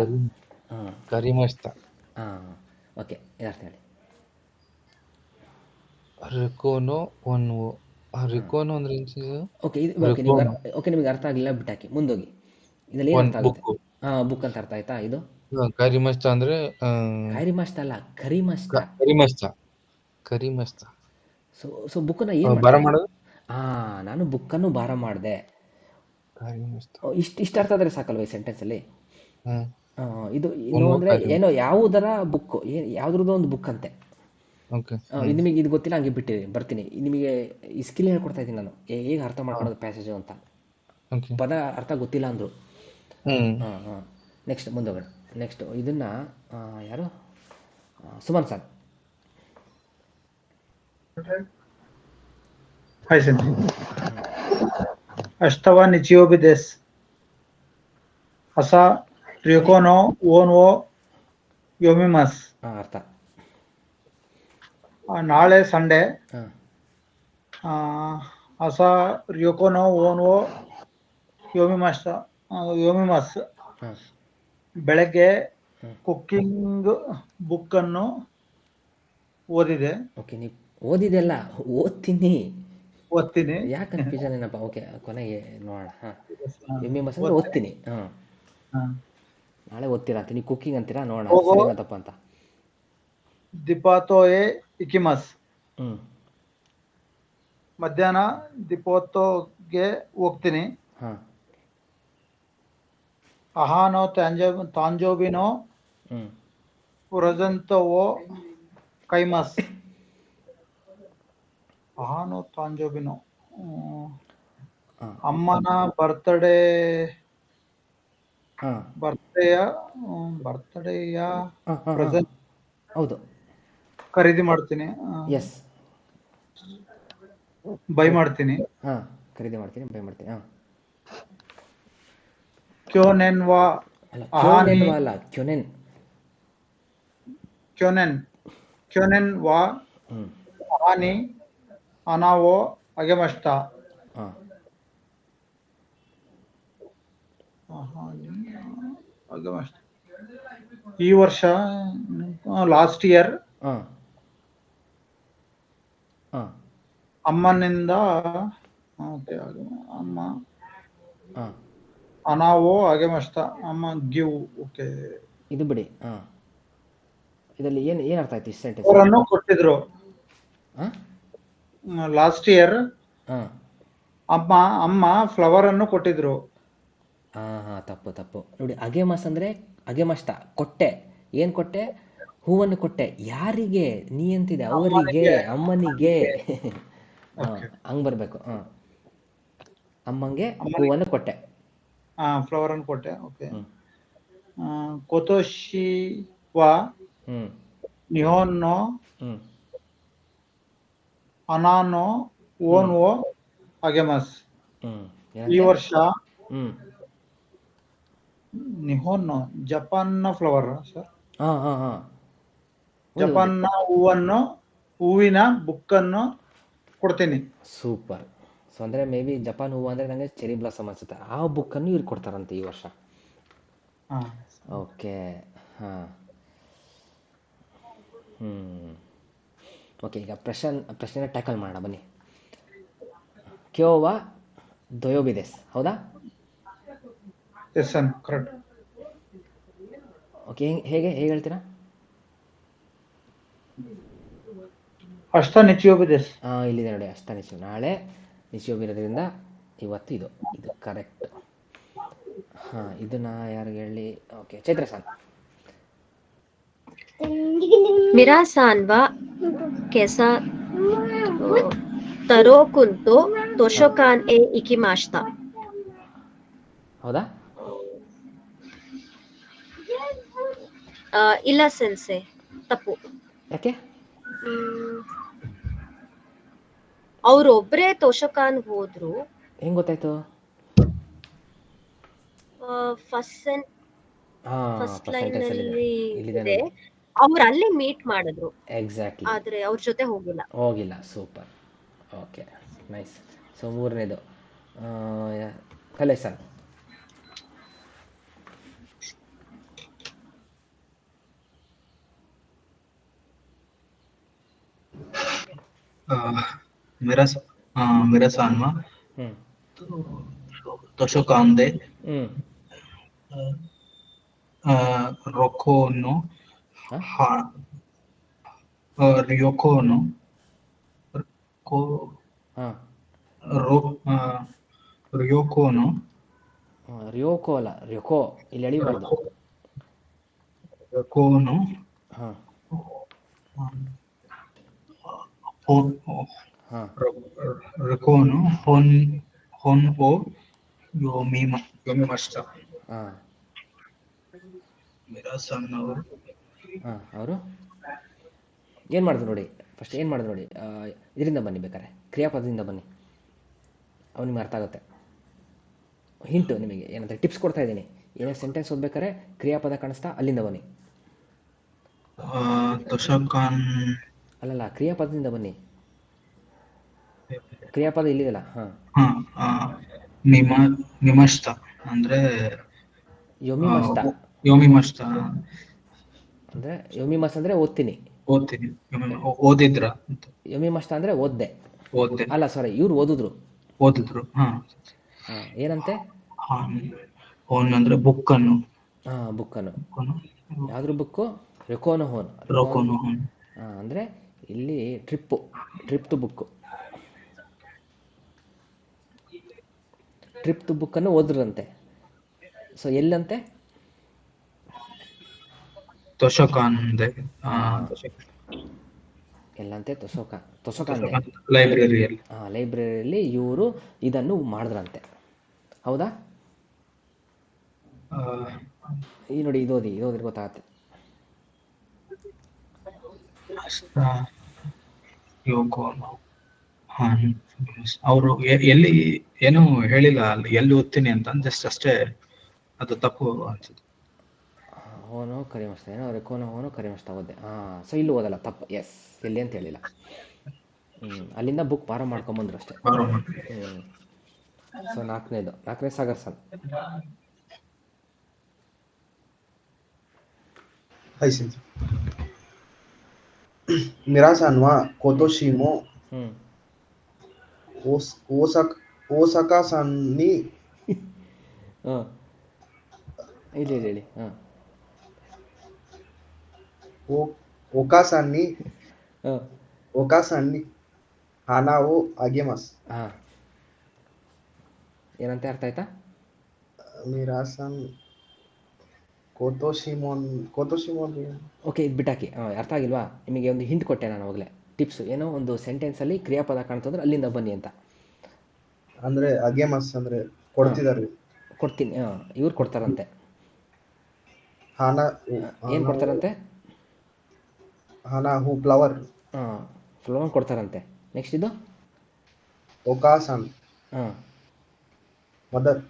ಹಾಂ Karimashita, ಹಾಂ, ಓಕೆ, ಇದರ್ಥ ಹೇಳಿ. Ryoko no onwo, Ryoko no ಅಂದ್ರೆ ಏನು? ಓಕೆ, ಇದು ಓಕೆ, Ryoko no ನಿಮ್ಗೆ ಅರ್ಥ ಆಗಿಲ್ಲ ಬಿಟ್ಟಾಕಿ, ಮುಂದೋಗಿ. ಇದರಲ್ಲಿ ಏನು one ಅರ್ಥ book. ಆಗುತ್ತೆ? ಬುಕ್ ಅಂತ ಅರ್ಥ ಆಯ್ತಾ ಇದು? ಕರಿಮಸ್ತ ಅಂದ್ರೆ ಕಾಯರಿಮಷ್ಟ ಅಲ್ಲ, ಕರಿಮಷ್ಟ. ಕರಿಮಸ್ತ, ಕರಿಮಸ್ತ. ಸೊ ಬುಕ್ಕನ್ನು ಏನು ಭಾರ ಮಾಡ್ತಾರೆ? ಮಾಡೋದು ನಾನು ಬುಕ್ಕನ್ನು ಭಾರ ಮಾಡಿದೆ. ಕರಿಮಸ್ತ. ಇಷ್ಟು ಅರ್ಥ ಆದರೆ ಸಾಕಲ್ವ ಈ ಸೆಂಟೆನ್ಸಲ್ಲಿ? ಹ್ಮ್ ಇದು ಇನ್ನೂ ಅಂದರೆ ಏನೋ ಯಾವುದರ ಬುಕ್ಕು, ಯಾವುದ್ರದ್ದು ಒಂದು ಬುಕ್ ಅಂತೆ. ಓಕೆ. ನಿಮಗೆ ಇದು ಗೊತ್ತಿಲ್ಲ, ಹಂಗೆ ಬಿಟ್ಟಿರಿ, ಬರ್ತೀನಿ. ನಿಮಗೆ ಈ ಸ್ಕಿಲ್ ಹೇಳ್ಕೊಡ್ತಾ ಇದ್ದೀನಿ ನಾನು, ಹೇಗೆ ಅರ್ಥ ಮಾಡ್ಕೊಳ್ಳೋದು ಪ್ಯಾಸೇಜು ಅಂತ. ಓಕೆ. ಪದ ಅರ್ಥ ಗೊತ್ತಿಲ್ಲ ಅಂದರು. ಹಾಂ. ನೆಕ್ಸ್ಟ್ ಮುಂದೋಗೋಣ. ನೆಕ್ಸ್ಟ್ ಇದನ್ನು ಯಾರು, ಸುಮನ್ ಸರ್. ಹಾಯ್ ಸೆಂಟಿ. ಅಷ್ಟವ ನಿಚಿಯೋಬಿ ದೇಸ್ ಅಸ ರ್ಯೋಕೋನೋ ಓನ್ವೋ ಯೋಮಿಮಸ್. ಅರ್ಥ. ನಾಳೆ ಸಂಡೇ. ಹಾಂ, ಅಸ ರ್ಯೋಕೋನೋ ಓನ್ವೋ ಯೋಮಿಮಸ್. ಹಾಂ, ಬೆಳಗ್ಗೆ ಹ್ಮ್. ಕುಕ್ಕಿಂಗ್ ಬುಕ್ ಅನ್ನು ಓದಿದೆ. ಓಕೆ, ನೀವು ಓದಿದೆಲ್ಲ ಓದ್ತೀನಿ. ಓದ್ತೀನಿ. ಯಾಕೆ ಕನ್ಫ್ಯೂಷನ್ ಏನಪ್ಪ? ಓಕೆ, ಕೊನೆಗೆ ನೋಡೋಣ. ಹಾಂ, ಎಮ್ ಅಂದ್ರೆ ಓದ್ತೀನಿ. ಹಾಂ, ನಾಳೆ ಓದ್ತೀರಾ ಅಂತ, ನೀವು ಕುಕ್ಕಿಂಗ್ ಅಂತೀರಾ, ನೋಡೋಣ ಸರಿನಾ ತಪ್ಪ ಅಂತ. ದಿಪಾತೋಯೆ ಇಕಿಮಸ್. ಹ್ಞೂ, ಮಧ್ಯಾಹ್ನ ದಿಪೋತೋಗೆ ಹೋಗ್ತೀನಿ. ಹಾಂ, ಅಹಾನೋ ತಾಂಜೋಬಿನೋ ಹ್ಞೂ, ಪುರಜಂತವೋ ಕೈಮಸ್. ಅಹಾನೋ ತಾಂಜೋಬಿನೋ ಹಾಂ, ಅಮ್ಮನ ಬರ್ತ್ಡೇ. ಹಾಂ, ಬರ್ತ್ಡೇಯ ಹಾಂ, ಪ್ರೆಸೆಂಟ್ ಹೌದು, ಖರೀದಿ ಮಾಡ್ತೀನಿ. ಎಸ್. ಬೈ ಮಾಡ್ತೀನಿ. ಹಾಂ, ಖರೀದಿ ಮಾಡ್ತೀನಿ, ಬೈ ಮಾಡ್ತೀನಿ. ಹಾಂ, ಕ್ಯೋನೆನ್ವಾ ಅಲ್ಲ, ಅಹಾನಿ ಕ್ಯೋನೆನ್ವಾ ಅಲ್ಲ, ಕ್ಯೋನೆನ್. ಕ್ಯೋನೆನ್ವಾ ಹ್ಞೂ, ಅಹಾನಿ ಅನಾವೋ ಅಗೆಮಷ್ಟ. ಹಾಂ, ಅಗೆಮಷ್ಟ ಈ ವರ್ಷ, ಲಾಸ್ಟ್ ಇಯರ್ ಹಾಂ, ಹಾಂ, ಅಮ್ಮನಿಂದ ಅಮ್ಮ ಹಾಂ, ಅನಾವೋ ಅಗೆಮಷ್ಟ. ಅಮ್ಮ ಗಿವ್. ಓಕೆ, ಇದು ಬಿಡಿ. ಹಾಂ, ಇದರಲ್ಲಿ ಏನು ಅರ್ಥ ಆಯ್ತು ಇಷ್ಟು ಸೆಂಟೆನ್ಸ್? ಅವರನ್ನು ಕೊಟ್ಟಿದ್ರು. ಹಾಂ, ಲಾಸ್ಟ್ ಇಯರ್ ಹಾಂ, ಅಮ್ಮ ಫ್ಲವರ್ ಅನ್ನು ಕೊಟ್ಟಿದ್ರು. ಹಾಂ, ತಪ್ಪು ನೋಡಿ. ಅಗೆಮಸ್ ಅಂದರೆ ಅಗೆಮಷ್ಟ, ಕೊಟ್ಟೆ. ಏನು ಕೊಟ್ಟೆ? ಹೂವನ್ನು ಕೊಟ್ಟೆ. ಯಾರಿಗೆ? ನೀ ಅಂತಿದೆ, ಅವರಿಗೆ, ಅಮ್ಮನಿಗೆ. ಹಾಂ, ಹಂಗೆ ಬರಬೇಕು. ಹಾಂ, ಅಮ್ಮಂಗೆ ಹೂವನ್ನು ಕೊಟ್ಟೆ. ಫ್ಲವರ್ ಅನ್ನು ಕೊಟ್ಟೆ. ಓಕೆ. ಹ್ಞೂ, ಕೊತೋಶಿವಾ ಹ್ಞೂ, ನಿಹೋನ್ನೋ ಹ್ಞೂ, ಅನಾನೋ ಓನ್ವೋ ಅಗೆಮಸ್. ಹ್ಞೂ, ಈ ವರ್ಷ ಹ್ಞೂ, ನಿಹೋನ್ನೋ ಜಪಾನ್ನ ಫ್ಲವರ್ ಸರ್. ಹಾಂ, ಹಾಂ, ಹಾಂ, ಜಪಾನ್ನ ಹೂವಿನ ಬುಕ್ ಅನ್ನು ಕೊಡ್ತೀನಿ. ಸೂಪರ್. ಸೊ ಅಂದರೆ ಮೇ ಬಿ ಜಪಾನ್ ಹೂವು ಅಂದರೆ ನನಗೆ ಚೆರಿ ಬ್ಲಾಸಮ್ ಅನಿಸುತ್ತೆ. ಆ ಬುಕ್ಕನ್ನು ಇವ್ರು ಕೊಡ್ತಾರಂತೆ ಈ ವರ್ಷ. ಓಕೆ. ಹಾಂ, ಓಕೆ, ಈಗ ಪ್ರಶ್ನೆನ ಟ್ಯಾಕಲ್ ಮಾಡೋಣ ಬನ್ನಿ. ಕ್ಯೋವಾ ದೊಯೋಬಿದೆಸ್, ಹೌದಾ? ಎಸ್ ಸನ್ ಕರೆಕ್ಟ್. ಓಕೆ, ಹೇಗೆ ಹೇಳ್ತೀರಾ? ಅಷ್ಟ ನಿಚಿಯೋಬಿ ದೇಸ್. ಇಲ್ಲಿದೆ ನೋಡಿ, ಅಷ್ಟ ನಿಶ್ಚಯ. ನಾಳೆ ನಿಶ್ಚಯೋಬಿ ಇರೋದ್ರಿಂದ ಇವತ್ತು ಇದು ಕರೆಕ್ಟ್. ಇದನ್ನ ಯಾರಿಗೆ ಹೇಳಿ? ಓಕೆ, ಚೈತ್ರ ಸಾನ್. मेरा सानवा कैसा ತರೋ ಕುಂತು ತೋಷಕಾನ್ ಎ ಇಕಿ ಮಾಸ್ತಾ. ಹೌದಾ? ಇಲ್ಲ ಸೆನ್ಸೆ, ತಪ್ಪು. ಯಾಕೆ? ಅವ್ರೊಬ್ರೇ ತೋಷಕಾನ್ ಹೋದ್ರು. ಹೆಂಗ್ ಗೊತ್ತಾಯ್ತು? ಫಸ್ಟ್ ಲೈನ್ ಅಲ್ಲಿ ಇಲ್ಲಿದೆ ಇದೆ, ಅವ್ರು ಅಲ್ಲಿ ಮೀಟ್ ಮಾಡಿದ್ರು. ಎಕ್ಸಾಕ್ಟ್ಲಿ, ಆದ್ರೆ ಅವ್ರ ಜೊತೆ ಹೋಗಿಲ್ಲ. ಸೂಪರ್. Okay, nice. ಸೊ ಮೂರನೇದು ಕಲೇಶ್ ಸರ್. मेरा सानवा तोशोकांदे रोकोनो रियोकोनो रियोकोनो ರಿಯೋಕೋ ಅಲ್ಲ, ರಿಯೋಕೋ ಇಲ್ಲಿ ಎಳಿಬಾರ್ದು. रियोकोनो रियोकोनो होन ओ योमिमास्ता. मेरा सन ಅವರು ಏನು ಮಾಡಿದ್ರು ನೋಡಿ. ಫಸ್ಟ್ ಏನು ಮಾಡಿದ್ರು ನೋಡಿ, ಇದರಿಂದ ಬನ್ನಿ, ಬೇಕಾರೆ ಕ್ರಿಯಾಪದದಿಂದ ಬನ್ನಿ, ಅವು ನಿಮ್ಗೆ ಅರ್ಥ ಆಗುತ್ತೆ. ಹಿಂಟು ನಿಮಗೆ ಏನಂತ ಟಿಪ್ಸ್ ಕೊಡ್ತಾ ಇದ್ದೀನಿ. ಏನೇ ಸೆಂಟೆನ್ಸ್ ಓದ್ಬೇಕಾದ್ರೆ ಕ್ರಿಯಾಪದ ಕಾಣಿಸ್ತಾ ಅಲ್ಲಿಂದ ಬನ್ನಿ. ಅಲ್ಲಲ್ಲ, ಕ್ರಿಯಾಪದದಿಂದ ಬನ್ನಿ. ಕ್ರಿಯಾಪದ ಇಲ್ಲಿದೆಲ್ಲ. ಮಿಮಸ್ತ ಅಂದ್ರೆ ಯೋಮಿಮಸ್ತ ಅಂದ್ರೆ ಯೋಮಿಮಸ್ ಅಂದ್ರೆ ಓದ್ತೀನಿ. ಓದಿದ್ರ? ಯೋಮಿಮಸ್ತ ಅಂದ್ರೆ ಓದ್ದೆ. ಅಲ್ಲ, ಸಾರಿ, ಇವ್ರು ಓದಿದ್ರು. ಏನಂತೆ? ಅಂದ್ರೆ ಬುಕ್ ಅನ್ನು. ಯಾವ್ದ್ರ ಬುಕ್ಕು? ರೆಕೋನೋ ಹೋನ್. ಅಂದ್ರೆ ಇಲ್ಲಿ ಟ್ರಿಪ್ದು ಬುಕ್ಕು. ಟ್ರಿಪ್ದು ಬುಕ್ಕನ್ನು ಓದ್ರಂತೆ. ಸೊ ಎಲ್ಲಂತೆ? ಎಲ್ಲಂತೆ? ತೊಸೋಕಾಂದೆ ಲೈಬ್ರರಿಯಲ್ಲಿ ಇವರು ಇದನ್ನು ಮಾಡಿದ್ರಂತೆ. ಹೌದಾ? ಈ ನೋಡಿ, ಇದೋದ್ರಿ ಗೊತ್ತಾಗತ್ತೆ. ಅವರು ಎಲ್ಲಿ ಏನು ಹೇಳಿಲ್ಲ, ಎಲ್ಲಿ ಓದ್ತೀನಿ ಅಂತ, ಜಸ್ಟ್ ಅಷ್ಟೇ. ಅದು ತಪ್ಪು ಅನ್ಸುತ್ತೆ. ಹೋನೋ ಕರಿಮಸ್ತ, ಏನೋ ರೆಕೋನೋ ಹೋನೋ ಕರಿಮಸ್ತ ಓದ್ದೆ. ಸೊ ಇಲ್ಲಿ ಓದಲ್ಲ, ತಪ್ಪು. ಎಸ್, ಎಲ್ಲಿ ಅಂತ ಹೇಳಿಲ್ಲ. ಅಲ್ಲಿಂದ ಬುಕ್ ಪಾರ ಮಾಡ್ಕೊಂಬಂದ್ರು ಅಷ್ಟೇ. ಸೊ ನಾಲ್ಕನೇ ಸಾಗರ್ ಸನ್. मेरा सानवा कोतोशिमो ओसाका सन नी ಹೇಳಿ. ಓಕಾಸನ್ನಿ ಹಾನಾವು ಆಗೇಮಸ್. ಏನಂತೆ, ಅರ್ಥ ಆಯ್ತಾ? ಮಿರಾಸನ್ ಕೋತೋಶಿಮೋನ್. ಓಕೆ, ಇದು ಬಿಟ್ಟಾಕಿ. ಅರ್ಥ ಆಗಿಲ್ವಾ ನಿಮಗೆ? ಒಂದು ಹಿಂಟ್ ಕೊಟ್ಟೆ ನಾನು ಅವಾಗಲೇ, ಟಿಪ್ಸ್. ಏನೋ ಒಂದು ಸೆಂಟೆನ್ಸಲ್ಲಿ ಕ್ರಿಯಾಪದ ಕಾಣ್ತಂದ್ರೆ ಅಲ್ಲಿಂದ ಬನ್ನಿ ಅಂತ. ಅಂದ್ರೆ ಆಗೇಮಸ್ ಅಂದ್ರೆ ಕೊಡ್ತಿದ್ದಾರೆ. ಕೊಡ್ತೀನಿ, ಇವ್ರು ಕೊಡ್ತಾರಂತೆ. ಏನು ಕೊಡ್ತಾರಂತೆ? ಹಾನಾಹು ಫ್ಲವರ್. ಫ್ಲವರ್ ಕೊಡ್ತಾರಂತೆ. ನೆಕ್ಸ್ಟ್ ಇದು ಓಕಾಸನ್ ಮದರ್.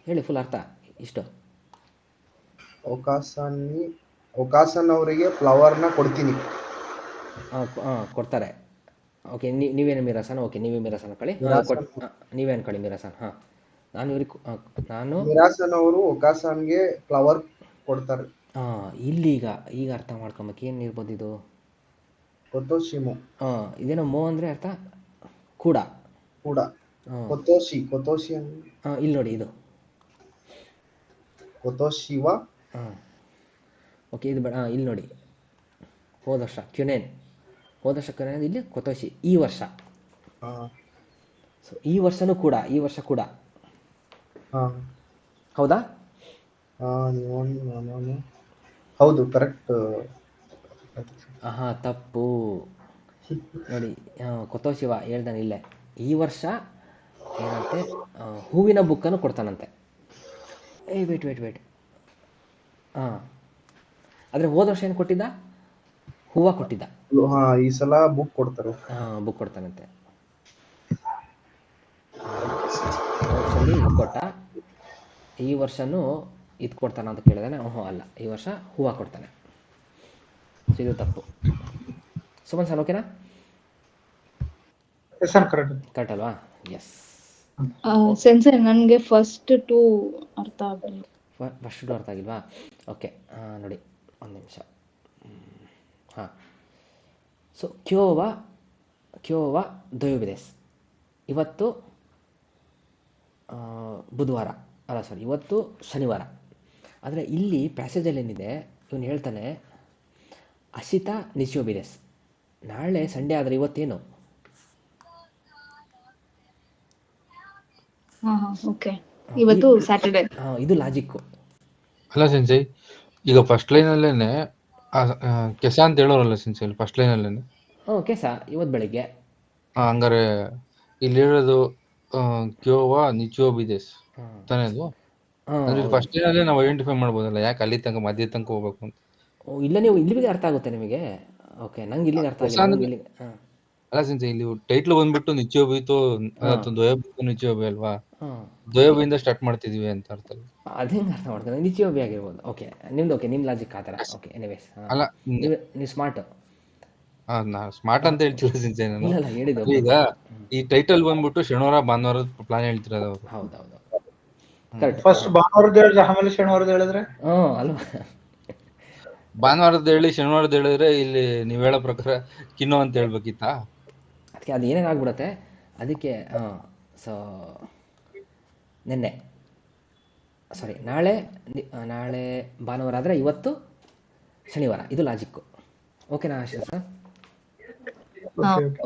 ಹೇಳಿ ಫುಲ್ ಅರ್ಥ ಇಷ್ಟು. ಓಕಾಸನ್ ಅವರಿಗೆ ಫ್ಲವರ್ನ ಕೊಡ್ತೀನಿ. ಕೊಡ್ತಾರೆ. ಓಕೆ, ನೀವೇನು ಮಿರಾಸನ್? ಓಕೆ, ನೀವೇ ಮಿರಾಸನ್ ಕಳಿ. ನೀವೇ ಅನ್ಕೊಳ್ಳಿ ಮಿರಾಸನ್. ನಾನು ಮಿರಾಸನ್ ಅವರು ಓಕಾಸನ್ಗೆ ಫ್ಲವರ್ ಕೊಡ್ತಾರೆ. ಈಗ ಅರ್ಥ ಮಾಡ್ಕೊಬೇಕು. ಏನು ಇರ್ಬೋದು ಇದು? ಕೊತೋಶಿಮೋ. ಇದೇನೋ ಮೋ ಅಂದ್ರೆ ಅರ್ಥ ಕೂಡ. ಕೊತೋಶಿ ಇಲ್ಲಿ ನೋಡಿ, ಇದು ಕೊತೋಶಿವ. ಹಾಂ ಓಕೆ, ಇದು ಬೇಡ. ಇಲ್ಲಿ ನೋಡಿ, ಹೋದ ವರ್ಷ ಕ್ಯುನೇನ್, ಹೋದ ವರ್ಷ ಕ್ಯುನೇನ್, ಇಲ್ಲಿ ಕೊತೋಶಿ ಈ ವರ್ಷ. ಸೊ ಈ ವರ್ಷನೂ ಕೂಡ, ಈ ವರ್ಷ ಕೂಡ ಹೌದಾ? ಹೌದು, ಕರೆಕ್ಟ್. ಹಾಂ ತಪ್ಪು ನೋಡಿ. ಕೊತೋಶಿವ ಹೇಳ್ದಾನೆ ಇಲ್ಲೇ, ಈ ವರ್ಷ ಏನಂತೆ ಹೂವಿನ ಬುಕ್ಕನ್ನು ಕೊಡ್ತಾನಂತೆ. ವೇಟ್ ಹಾಂ, ಆದರೆ ಹೋದ ವರ್ಷ ಏನು ಕೊಟ್ಟಿದ್ದ? ಹೂವು ಕೊಟ್ಟಿದ್ದ. ಈ ಸಲ ಬುಕ್ ಕೊಡ್ತಾರೆ. ಬುಕ್ ಕೊಡ್ತಾನಂತೆ. ವರ್ಷದಲ್ಲಿ ಇದು ಕೊಟ್ಟ, ಈ ವರ್ಷನೂ ಇದು ಕೊಡ್ತಾನ ಅಂತ ಕೇಳಿದಾನೆ. ಅಲ್ಲ, ಈ ವರ್ಷ ಹೂವು ಕೊಡ್ತಾನೆ. ಸೊ ಇದು ತಪ್ಪು. ಸುಮನ್ ಸರ್ ಓಕೆನಾ? ಕರೆಕ್ಟ್ ಅಲ್ವಾ? ಎಸ್. ಸೆನ್ಸರ್ ನನಗೆ ಫಸ್ಟ್ ಟು ಅರ್ಥ ಆಗಲಿಲ್ಲ. ಫಸ್ಟ್ ಟು ಅರ್ಥ ಆಗಿಲ್ವಾ? ಓಕೆ ನೋಡಿ, ಒಂದು ನಿಮಿಷ. ಹಾಂ, ಸೊ ಕ್ಯೋವಾ ದೊಯೋಬಿದೆಸ್, ಇವತ್ತು ಬುಧವಾರ, ಅಲ್ಲ ಸಾರಿ, ಇವತ್ತು ಶನಿವಾರ. ಆದರೆ ಇಲ್ಲಿ ಪ್ಯಾಸೇಜಲ್ಲಿ ಏನಿದೆ, ಇವನು ಹೇಳ್ತಾನೆ ಅಶಿತಾ ನಿಶೋಬಿದೆಸ್, ನಾಳೆ ಸಂಡೇ ಆದರೆ ಇವತ್ತೇನು? ಓಕೆ, ಇವತ್ತು ಸ್ಯಾಟರ್ಡೆ. ಇದು ಲಾಜಿಕ್ಕು. ಅಲ್ಲ ಸೆನ್ಸೈ, ಈಗ ಫಸ್ಟ್ ಲೈನಲ್ಲೇನೆ ಕೆಸ ಅಂತ ಹೇಳೋರಲ್ಲ ಸೆನ್ಸೈ, ಫಸ್ಟ್ ಲೈನಲ್ಲೇನೆ. ಕೆಸ ಇವತ್ತು ಬೆಳಿಗ್ಗೆ. ಹಂಗಾರೆ ಇಲ್ಲಿ ಹೇಳೋದು ಕ್ಯೋವಾ ನಿಚೋಬಿದೆಸ್ ತಾನೇ ಅದು? ಅಂದ್ರೆ ಫಸ್ಟ್ ಲೈನಲ್ಲೇ ನಾವು ಐಡೆಂಟಿಫೈ ಮಾಡ್ಬೋದಲ್ಲ, ಯಾಕೆ ಅಲ್ಲಿ ತನಕ ಮಧ್ಯ ತನಕ ಹೋಗ್ಬೇಕು ಅಂತ. ಇಲ್ಲ, ನೀವು ಇಲ್ಲಿಗೆ ಅರ್ಥ ಆಗುತ್ತೆ ನಿಮಗೆ. ಓಕೆ, ನಂಗೆ ಇಲ್ಲಿಗೆ ಅರ್ಥ ಆಗಿಲ್ಲ. ಅಲ್ಲ ಸೆನ್ಸೈ, ಇಲ್ಲಿ ಟೈಟ್ಲ್ ಬಂದ್ಬಿಟ್ಟು ನಿಚೋಬಿತು ಅಥವಾ ದ್ವಯೋಬಿತು ನಿಚೋಬಿ ಅಲ್ವಾ? ದ್ವಯೋಬಿಯಿಂದ ಸ್ಟಾರ್ಟ್ ಮಾಡ್ತಿದೀವಿ ಅಂತ ಅರ್ಥ. ಅದು ಹೆಂಗೆ ಅರ್ಥ ಮಾಡ್ತಾರೆ? ನಿಚಯೋಬಿ ಆಗಿರ್ಬೋದು. ಓಕೆ, ನಿಮ್ ಲಾಜಿಕ್ ಆ ಥರ. ಓಕೆ, ಎನಿವೇಸ್, ಅಲ್ಲ ನೀವು ಸ್ಮಾರ್ಟ್. ಸ್ಮಾರ್ಟ್ ಅಂತ ಹೇಳ್ತಿಲ್ಲ ಸೆನ್ಸೈ ನಾನು. ಇಲ್ಲ ಹೇಳಿದ್ದು. ಈಗ ಈ ಟೈಟಲ್ ಬಂದ್ಬಿಟ್ಟು ಶನಿವಾರ ಭಾನುವಾರದ ಪ್ಲಾನ್ ಹೇಳ್ತಿರೋದು ಅವರು. ಹೌದೌದು, ಫಸ್ಟ್ ಭಾನುವಾರದ ಹೇಳಿದ್ರೆ ಆಮೇಲೆ ಶನಿವಾರದ ಹೇಳಿದ್ರೆ ಅಲ್ವಾ? ಭಾನುವಾರದ ಹೇಳಿ ಶನಿವಾರದ ಹೇಳಿದ್ರೆ ಇಲ್ಲಿ ನೀವ್ ಹೇಳೋ ಪ್ರಕಾರ ಕಿನ್ನೋ ಅಂತ ಹೇಳ್ಬೇಕಿತ್ತಾ? ಅದಕ್ಕೆ ಅದು ಏನೇನಾಗ್ಬಿಡತ್ತೆ ಅದಕ್ಕೆ. ಸೊ ನಾಳೆ ಭಾನುವಾರ ಆದರೆ ಇವತ್ತು ಶನಿವಾರ, ಇದು ಲಾಜಿಕ್ಕು. ಓಕೆನಾ ಆಶಾ ಸರ್?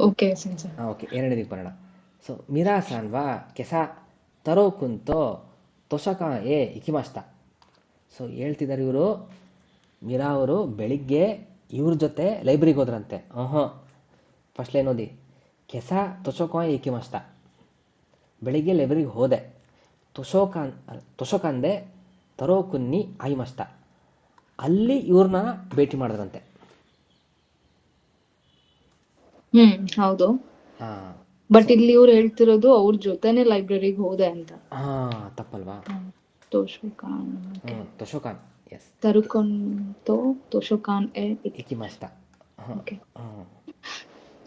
Okay sensor. ಓಕೆ, ಎರಡನೇದಕ್ಕೆ ಬರೋಣ. ಸೊ ಮಿರಾ ಸಾನ್ವಾ ಕೆಸ ತರೋ ಕುಂತೋ ತೊಷಕ ಇಕಿಮಾಸ್ತ. ಸೊ ಹೇಳ್ತಿದ್ದಾರೆ ಇವರು, ಮಿರಾ ಅವರು ಬೆಳಿಗ್ಗೆ ಇವ್ರ ಜೊತೆ ಲೈಬ್ರರಿಗೆ ಹೋದ್ರಂತೆ. ಫಸ್ಟ್ ಲೈನ್ ಓದಿ. ಕೆಸ ತೊಷಕ ಇಕಿಮಾಸ್ತ, ಬೆಳಿಗ್ಗೆ ಲೈಬ್ರರಿಗೆ ಹೋದೆ. ತೊಷಕಂದೆ ತರೋ ಕುನ್ನಿ ಆಯಿಮಸ್ತ, ಅಲ್ಲಿ ಇವ್ರನ್ನ ಭೇಟಿ ಮಾಡಿದ್ರಂತೆ. ಹೌದು. ಬಟ್ ಇಲ್ಲಿ ಇವ್ರು ಹೇಳ್ತಿರೋದು ಅವ್ರ ಜೊತೆನೆ ಲೈಬ್ರರಿಗೆ ಹೋದೆ ಅಂತ. ತಪ್ಪಲ್ವಾ? ತೊಷಕಾನ್ ಎಸ್, ತರುಕೊಂತೋ ತೊಷಕಾನ್ ಇಕಿಮಾಸ್ತ.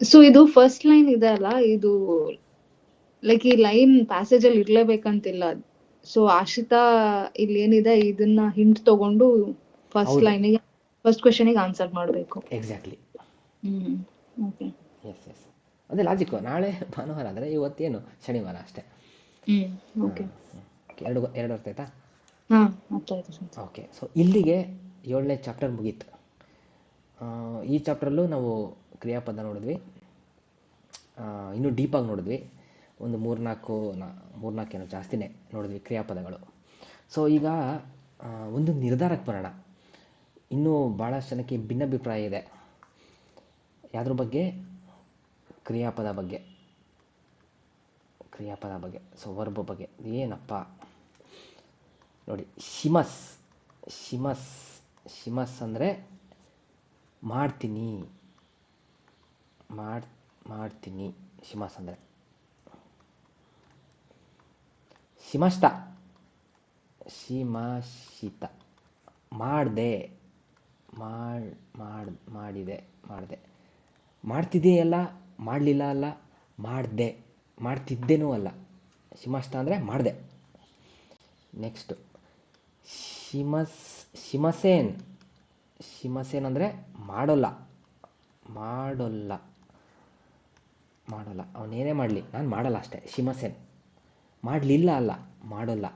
ಸೊ ಇದು ಫಸ್ಟ್ ಲೈನ್ ಇದೆ ಅಲ್ಲ, ಇದು ಲೈಕ್ ಈ ಲೈನ್ ಪ್ಯಾಸೇಜ್ ಅಲ್ಲಿ ಇರ್ಲೇಬೇಕಂತಿಲ್ಲ. ಸೊ ಆಶಿತಾ ಇಲ್ಲಿ ಏನಿದೆ ಇದನ್ನ ಹಿಂಟ್ ತಗೊಂಡು ಫಸ್ಟ್ ಲೈನಿಗೆ, ಫಸ್ಟ್ ಕ್ವೆಶ್ಚನ್ಗೆ ಆನ್ಸರ್ ಮಾಡಬೇಕು. ಎಕ್ಸಾಕ್ಟ್ಲಿ. ಓಕೆ, ಎಸ್ ಎಸ್, ಅದೇ ಲಾಜಿಕ್ಕು. ನಾಳೆ ಭಾನುವಾರ ಅಂದರೆ ಇವತ್ತೇನು ಶನಿವಾರ ಅಷ್ಟೇ. ಓಕೆ, ಎರಡು ಅರ್ಥ ಆಯ್ತಾ? ಓಕೆ, ಸೊ ಇಲ್ಲಿಗೆ 7ನೇ ಚಾಪ್ಟರ್ ಮುಗೀತು. ಈ ಚಾಪ್ಟ್ರಲ್ಲೂ ನಾವು ಕ್ರಿಯಾಪದ ನೋಡಿದ್ವಿ, ಇನ್ನೂ ಡೀಪಾಗಿ ನೋಡಿದ್ವಿ. ಒಂದು ಮೂರ್ನಾಲ್ಕೇನೋ ಜಾಸ್ತಿನೇ ನೋಡಿದ್ವಿ ಕ್ರಿಯಾಪದಗಳು. ಸೊ ಈಗ ಒಂದು ನಿರ್ಧಾರಕ್ಕೆ ಬರೋಣ. ಇನ್ನೂ ಭಾಳಷ್ಟು ಜನಕ್ಕೆ ಭಿನ್ನಾಭಿಪ್ರಾಯ ಇದೆ ಯಾವುದ್ರ ಬಗ್ಗೆ? ಕ್ರಿಯಾಪದ ಬಗ್ಗೆ. ಸೊ ವರ್ಬ್ ಬಗ್ಗೆ ಏನಪ್ಪ ನೋಡಿ. ಶಿಮಸ್ ಅಂದರೆ ಮಾಡ್ತೀನಿ. ಶಿಮಸ್ ಅಂದರೆ ಶಿಮಷ್ಟ, ಮಾಡಿದೆ, ಮಾಡ್ತಿದ್ದೀಯಲ್ಲ, ಮಾಡಲಿಲ್ಲ ಅಲ್ಲ, ಮಾಡ್ತಿದ್ದೇನೂ ಅಲ್ಲ. ಶಿಮಷ್ಟ ಅಂದರೆ ಮಾಡಿದೆ. ನೆಕ್ಸ್ಟು ಶಿಮಸೇನ್ ಅಂದರೆ ಮಾಡೋಲ್ಲ. ಅವನೇನೇ ಮಾಡಲಿ ನಾನು ಮಾಡಲ್ಲ ಅಷ್ಟೇ. ಶಿಮಸೇನ್ ಮಾಡಲಿಲ್ಲ ಅಲ್ಲ, ಮಾಡೋಲ್ಲ.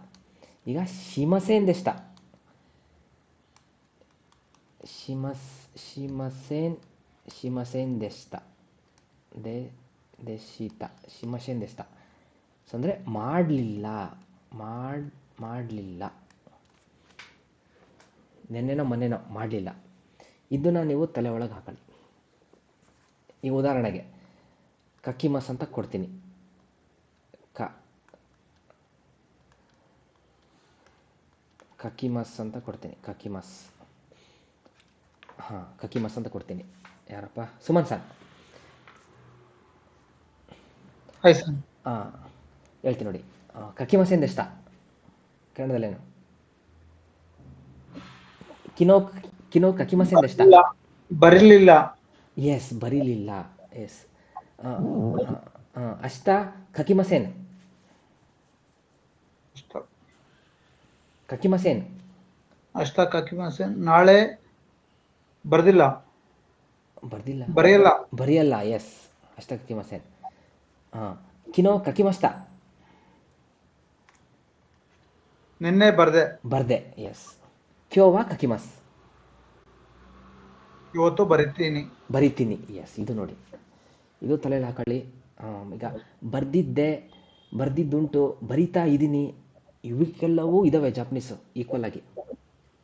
ಈಗ ಶಿಮಸೇನ್ ಇಷ್ಟ, ಶಿಮಸೇನ್ ಶಿಮಸೇನ್ ದೆಸ್ತ ದೆಶಿತ ಶಿಮಸೇನ್ ದೆಸ್ತ. ಸೊ ಅಂದರೆ ಮಾಡಲಿಲ್ಲ, ಮಾಡಲಿಲ್ಲ, ನೆನ್ನೆನೋ ಮೊನ್ನೆನೋ ಮಾಡಲಿಲ್ಲ. ಇದನ್ನು ನೀವು ತಲೆ ಒಳಗೆ ಹಾಕೊಳ್ಳಿ. ಈ ಉದಾಹರಣೆಗೆ ಕಕ್ಕಿಮಸ್ ಅಂತ ಕೊಡ್ತೀನಿ. ಕಕ್ಕಿಮಸ್ ಅಂತ ಕೊಡ್ತೀನಿ. ಕಕ್ಕಿಮಸ್ ಅಂತ ಕೊಡ್ತೀನಿ. ಯಾರಪ್ಪ? ಸುಮನ್ ಸರ್. ಹೇಳ್ತೀನಿ ನೋಡಿ. ಕಕ್ಕಿಮಸ್ ಎಂದೆಷ್ಟ ಕನ್ನಡದಲ್ಲೇನು? ಕಿನೋ ಕಕ್ಕಿಮಸ್ ಎಂದೆಷ್ಟ? ಬರಲಿಲ್ಲ. ಎಸ್, ಬರೀಲಿಲ್ಲ. ಎಸ್. ಅಷ್ಟ ಕಕ್ಕಿಮಸೇನ್. ಕಕ್ಕಿಮಸೇನ್ ಅಷ್ಟ ಕಕ್ಕಿಮಸೇನ್. ನಾಳೆ ಬರ್ದಿಲ್ಲ. ಬರೆಯಲ್ಲ. ಎಸ್, ಅಷ್ಟ ಕಕ್ಕಿಮಸೇನ್. ಕಿನೋ ಕಕ್ಕಿಮಸ್ತ. ನಿನ್ನೆ ಬರ್ದೆ. ಎಸ್. ಕ್ಯೋವಾ ಕಕ್ಕಿಮಸ್. ಇವತ್ತು ಬರಿತೀನಿ. ಎಸ್, ಇದು ನೋಡಿ, ಇದು ತಲೆಯಲ್ಲಿ ಹಾಕೊಳ್ಳಿ. ಈಗ ಬರ್ದಿದ್ದುಂಟು, ಬರಿತಾ ಇದ್ದೀನಿ, ಇವಕ್ಕೆಲ್ಲವೂ ಇದಾವೆ ಜಾಪನೀಸು ಈಕ್ವಲ್ ಆಗಿ,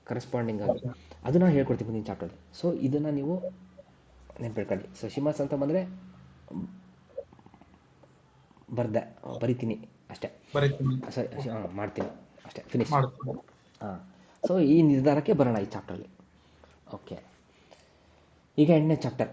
ಕರೆಸ್ಪಾಂಡಿಂಗ್ ಆಗಿ. ಅದು ನಾನು ಹೇಳ್ಕೊಡ್ತೀನಿ ಮುಂದಿನ ಚಾಪ್ಟರ್ಲಿ. ಸೊ ಇದನ್ನು ನೀವು ನೆನ್ಪಿಟ್ಕೊಳ್ಳಿ. ಸೊ ಶಿಮಸ್ ಅಂತ ಬಂದರೆ ಬರಿತೀನಿ ಅಷ್ಟೇ. ಸರಿ, ಮಾಡ್ತೀನಿ ಅಷ್ಟೇ, ಫಿನಿಶ್. ಸೊ ಈ ನಿರ್ಧಾರಕ್ಕೆ ಬರೋಣ ಈ ಚಾಪ್ಟರ್ಲಿ. ಓಕೆ, ಈಗ 8ನೇ ಚಾಪ್ಟರ್.